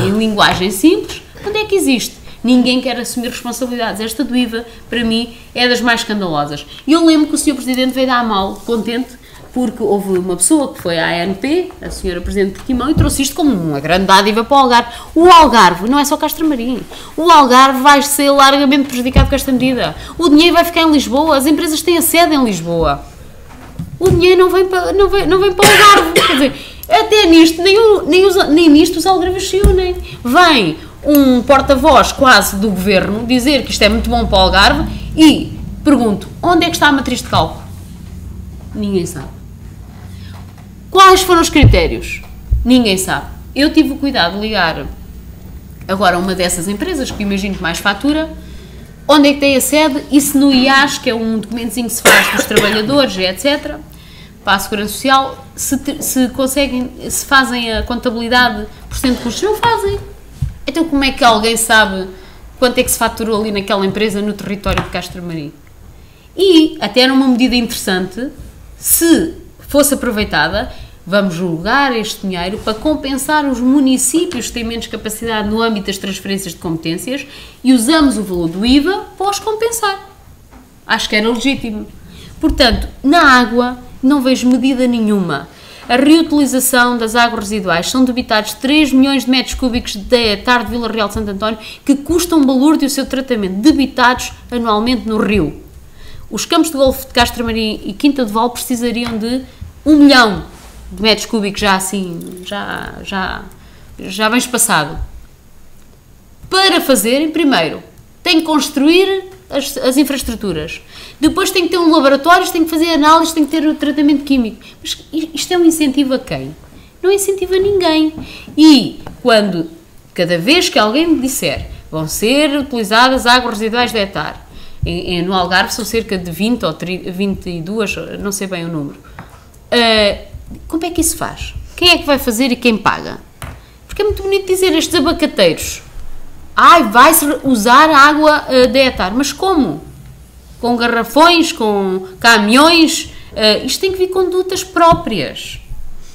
Em linguagem simples, onde é que existe? Ninguém quer assumir responsabilidades. Esta do IVA, para mim, é das mais escandalosas. E eu lembro que o Sr. Presidente veio dar mal, contente, porque houve uma pessoa que foi à ANP, a Sra. Presidente de Portimão, e trouxe isto como uma grande dádiva para o Algarve. O Algarve não é só Castro Marim. O Algarve vai ser largamente prejudicado com esta medida. O dinheiro vai ficar em Lisboa, as empresas têm a sede em Lisboa. O dinheiro não vem para o Algarve. Quer dizer, até nisto, nem nisto os algarvios se unem. Vem um porta-voz quase do governo dizer que isto é muito bom para o Algarve e pergunto, onde é que está a matriz de cálculo? Ninguém sabe. Quais foram os critérios? Ninguém sabe. Eu tive o cuidado de ligar agora a uma dessas empresas, que imagino que mais fatura, onde é que tem a sede e se no IAS, que é um documentozinho que se faz dos trabalhadores, etc., para a Segurança Social, se conseguem, se fazem a contabilidade por cento de custos. Não fazem. Então como é que alguém sabe quanto é que se faturou ali naquela empresa no território de Castro Marim? E até era uma medida interessante, se fosse aproveitada, vamos julgar este dinheiro para compensar os municípios que têm menos capacidade no âmbito das transferências de competências e usamos o valor do IVA para os compensar. Acho que era legítimo. Portanto, na água não vejo medida nenhuma. A reutilização das águas residuais são debitados 3 milhões de metros cúbicos de hectare de Vila Real de Santo António que custam balúrdio o seu tratamento, debitados anualmente no rio. Os campos de golfe de Castro Marim e Quinta de Val precisariam de 1 milhão de metros cúbicos já assim, já bem espaçado. Para fazerem, primeiro, tem que construir as infraestruturas. Depois tem que ter um laboratório, tem que fazer análise, tem que ter o tratamento químico. Mas isto é um incentivo a quem? Não incentiva ninguém. E quando, cada vez que alguém me disser vão ser utilizadas águas residuais de hectare, no Algarve são cerca de 20 ou 22, não sei bem o número. Como é que isso faz? Quem é que vai fazer e quem paga? Porque é muito bonito dizer estes abacateiros. Vai-se usar a água de hectare. Mas como? Com garrafões, com caminhões? Isto tem que vir condutas próprias.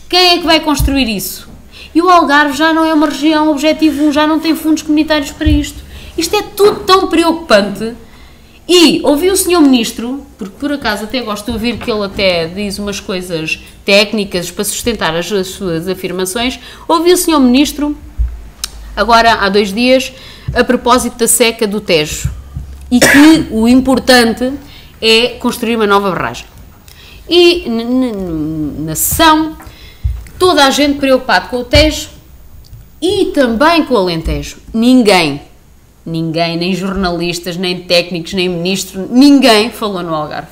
Quem é que vai construir isso? E o Algarve já não é uma região objetivo 1, já não tem fundos comunitários para isto. Isto é tudo tão preocupante. E ouvi o Sr. Ministro, porque por acaso até gosto de ouvir que ele até diz umas coisas técnicas para sustentar as suas afirmações, ouvi o Sr. Ministro, agora há 2 dias, a propósito da seca do Tejo, e que o importante é construir uma nova barragem. E na sessão, toda a gente preocupada com o Tejo e também com o Alentejo. Ninguém, nem jornalistas, nem técnicos, nem ministro, ninguém falou no Algarve.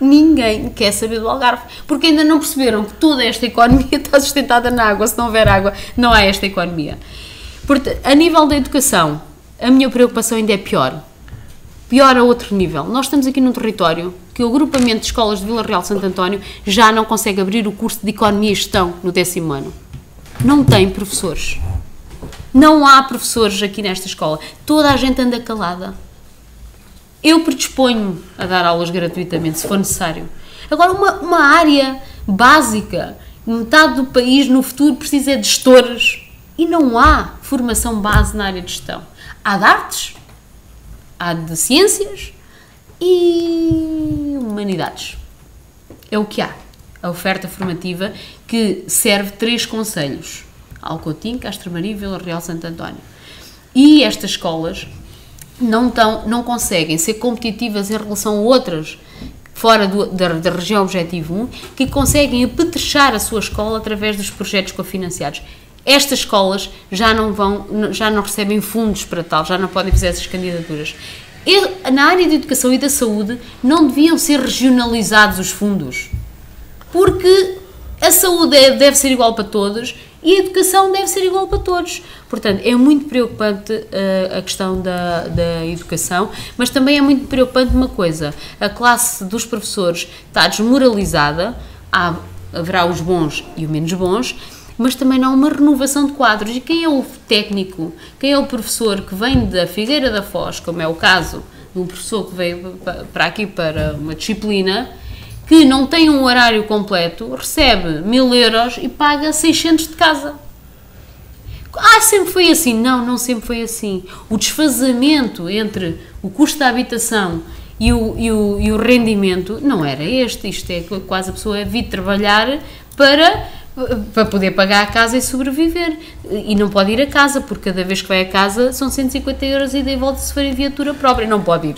Ninguém quer saber do Algarve, porque ainda não perceberam que toda esta economia está sustentada na água. Se não houver água, não há esta economia. Portanto, a nível da educação, a minha preocupação ainda é pior. Pior a outro nível. Nós estamos aqui num território que o agrupamento de escolas de Vila Real de Santo António já não consegue abrir o curso de Economia e Gestão no 10º ano. Não tem professores. Não há professores aqui nesta escola. Toda a gente anda calada. Eu predisponho-me a dar aulas gratuitamente, se for necessário. Agora, uma área básica, metade do país no futuro precisa de gestores e não há formação base na área de gestão. Há de artes, há de ciências e humanidades. É o que há. A oferta formativa que serve 3 concelhos. Alcotim, Castro Maria e Vila Real Santo António. E estas escolas não conseguem ser competitivas em relação a outras fora da região Objetivo 1, que conseguem apetrechar a sua escola através dos projetos cofinanciados. Estas escolas já não recebem fundos para tal, já não podem fazer essas candidaturas. Na área de educação e da saúde não deviam ser regionalizados os fundos, porque a saúde deve ser igual para todos e a educação deve ser igual para todos. Portanto, é muito preocupante a questão da educação, mas também é muito preocupante uma coisa: a classe dos professores está desmoralizada, haverá os bons e os menos bons, mas também não há uma renovação de quadros. E quem é o técnico, quem é o professor que vem da Figueira da Foz, como é o caso de um professor que veio para aqui para uma disciplina, que não tem um horário completo, recebe 1000 euros e paga 600 de casa. Sempre foi assim. Não sempre foi assim. O desfazamento entre o custo da habitação e o rendimento não era este. Isto é quase a pessoa vir trabalhar para poder pagar a casa e sobreviver. E não pode ir a casa, porque cada vez que vai a casa são 150 euros e daí volta se for em viatura própria. Não pode ir.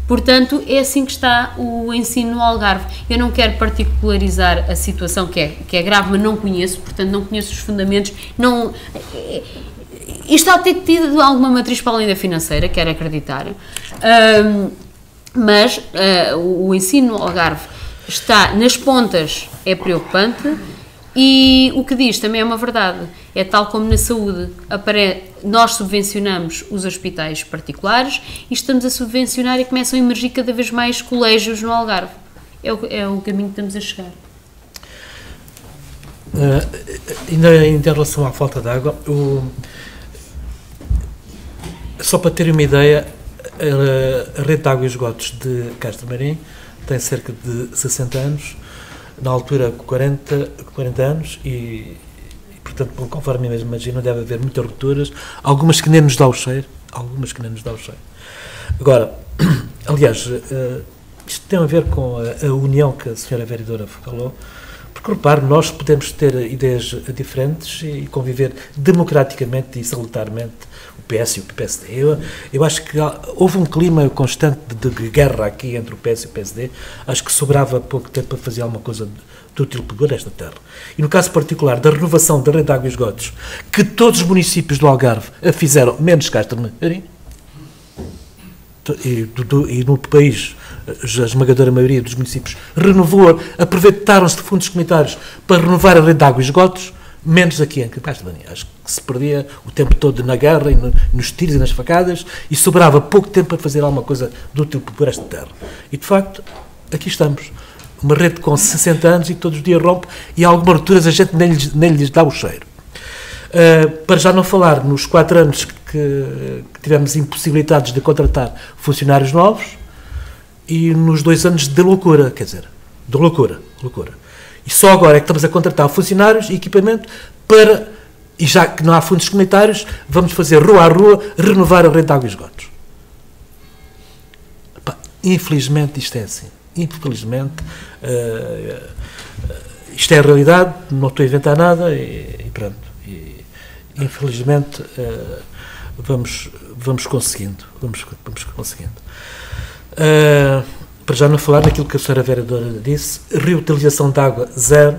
Portanto, é assim que está o ensino no Algarve. Eu não quero particularizar a situação que é grave, mas não conheço, portanto não conheço os fundamentos. Isto há de ter tido alguma matriz para além da financeira, quero acreditar, mas o ensino no Algarve está nas pontas, é preocupante. E o que diz também é uma verdade, é tal como na saúde, nós subvencionamos os hospitais particulares e estamos a subvencionar e começam a emergir cada vez mais colégios no Algarve. É o caminho que estamos a chegar. Ainda em relação à falta de água, só para terem uma ideia, a rede de água e esgotos de Castro Marim tem cerca de 60 anos, na altura 40 anos e, portanto, conforme mesmo imagino, deve haver muitas rupturas, algumas que nem nos dá o cheiro, Agora, aliás, isto tem a ver com a união que a senhora vereadora falou, porque, repare, nós podemos ter ideias diferentes e conviver democraticamente e salutarmente, o PS e o PSD. Eu acho que houve um clima constante de guerra aqui entre o PS e o PSD. Acho que sobrava pouco tempo para fazer alguma coisa de útil por esta terra. E no caso particular da renovação da rede de água e esgotos, que todos os municípios do Algarve a fizeram, menos Castro Marim, e no país a esmagadora maioria dos municípios renovou, aproveitaram-se de fundos comunitários para renovar a rede de água e esgotos, menos aqui em Castro Marim. Acho que se perdia o tempo todo na guerra e nos tiros e nas facadas e sobrava pouco tempo para fazer alguma coisa de útil por esta terra. E de facto, aqui estamos. Uma rede com 60 anos e que todos os dias rompe e há algumas rupturas a gente nem lhes dá o cheiro. Para já não falar nos 4 anos que tivemos impossibilitados de contratar funcionários novos e nos 2 anos de loucura, quer dizer, de loucura. E só agora é que estamos a contratar funcionários e equipamento e já que não há fundos comunitários, vamos fazer rua a rua, renovar a rede de água e esgotos. Infelizmente isto é assim. Infelizmente, isto é a realidade, não estou a inventar nada e pronto. E, infelizmente, vamos conseguindo. Para já não falar naquilo que a senhora vereadora disse, reutilização de água zero.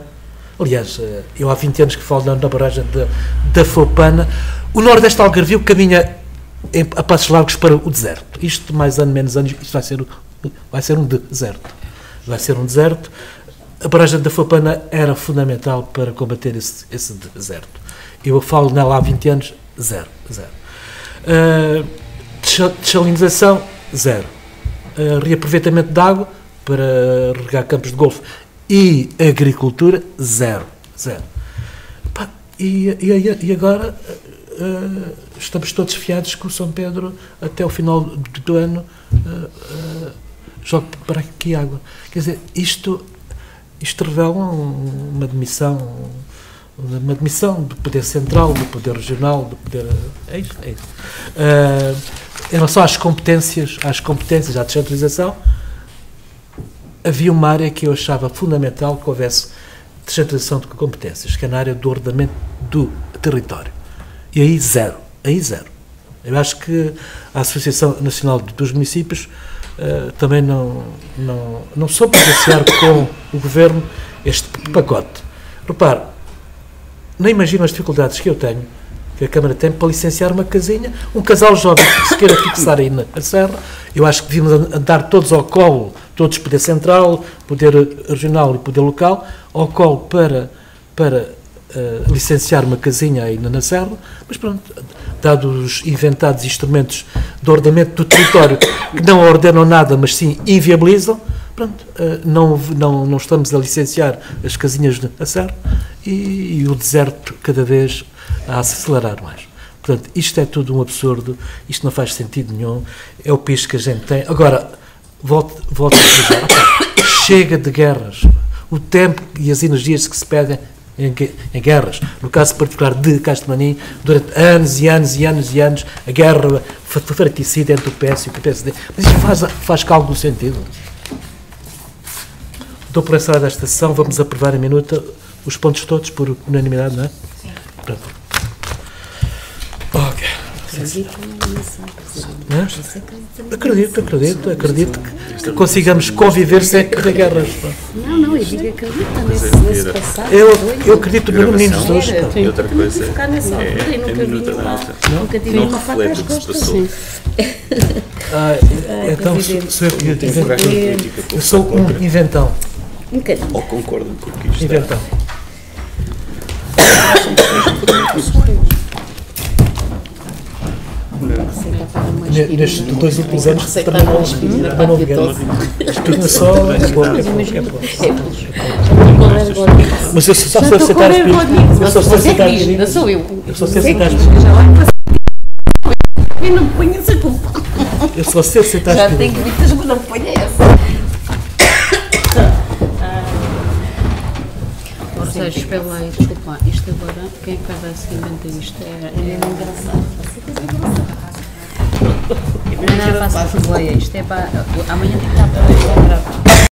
Aliás, eu há 20 anos que falo na barragem da Fopana. O Nordeste Algarvio caminha a passos largos para o deserto. Isto, mais ano, menos anos, isto vai ser um deserto. A barragem da Fopana era fundamental para combater esse deserto. Eu falo nela há 20 anos, zero. Desalinização, zero. Reaproveitamento de água para regar campos de golfe e agricultura, zero. E agora estamos todos fiados que o São Pedro, até o final do ano, joga para aqui água. Quer dizer, isto revela uma demissão do poder central, do poder regional, do poder... É isso. Em relação às competências, à descentralização, havia uma área que eu achava fundamental que houvesse descentralização de competências, que é na área do ordenamento do território. E aí zero. Eu acho que a Associação Nacional dos Municípios também não soube negociar com o Governo este pacote. Repare, não imagino as dificuldades que eu tenho, que a Câmara tem, para licenciar uma casinha, um casal jovem que se queira fixar aí na Serra. Eu acho que devíamos andar todos ao colo, todos poder central, poder regional e poder local, ao colo para licenciar uma casinha aí na Serra, mas pronto, dados os inventados instrumentos de ordenamento do território que não ordenam nada, mas sim inviabilizam, pronto, não estamos a licenciar as casinhas na Serra e o deserto cada vez a acelerar mais. Portanto, isto é tudo um absurdo, isto não faz sentido nenhum, é o país que a gente tem. Agora, volto a dizer, chega de guerras, o tempo e as energias que se perdem em guerras, no caso particular de Castro-Manim, durante anos e anos, a guerra fratricida entre o PS e o PSD, mas isto faz algum sentido? Dou por encerrada esta sessão, vamos aprovar em minuta os pontos todos por unanimidade, não é? Sim. Pronto. Ok. Acredito que consigamos conviver sem haver guerras. Não, eu digo acredito nesse passado. Eu acredito no menino Jesus. E outra coisa ficar nessa altura e nunca vi nunca tive uma faca às costas. Então, sou eu sou um inventão. Um bocadinho. ou concordam com o que isto Inventão. Nestes 2 últimos anos também não guerra. Isto só mas eu só sou aceitar as pilhas. Não sou eu. Eu só sei aceitar as E não me ponho essa culpa. Eu só sei aceitar as Já pilhas. tenho muitas, mas não me ponho essa. Sérgio, espera lá, desculpa lá, isto agora, quem é que vai dar seguimento a isto? É engraçado. Não é nada fácil de ler, isto é para. Amanhã tem que estar para.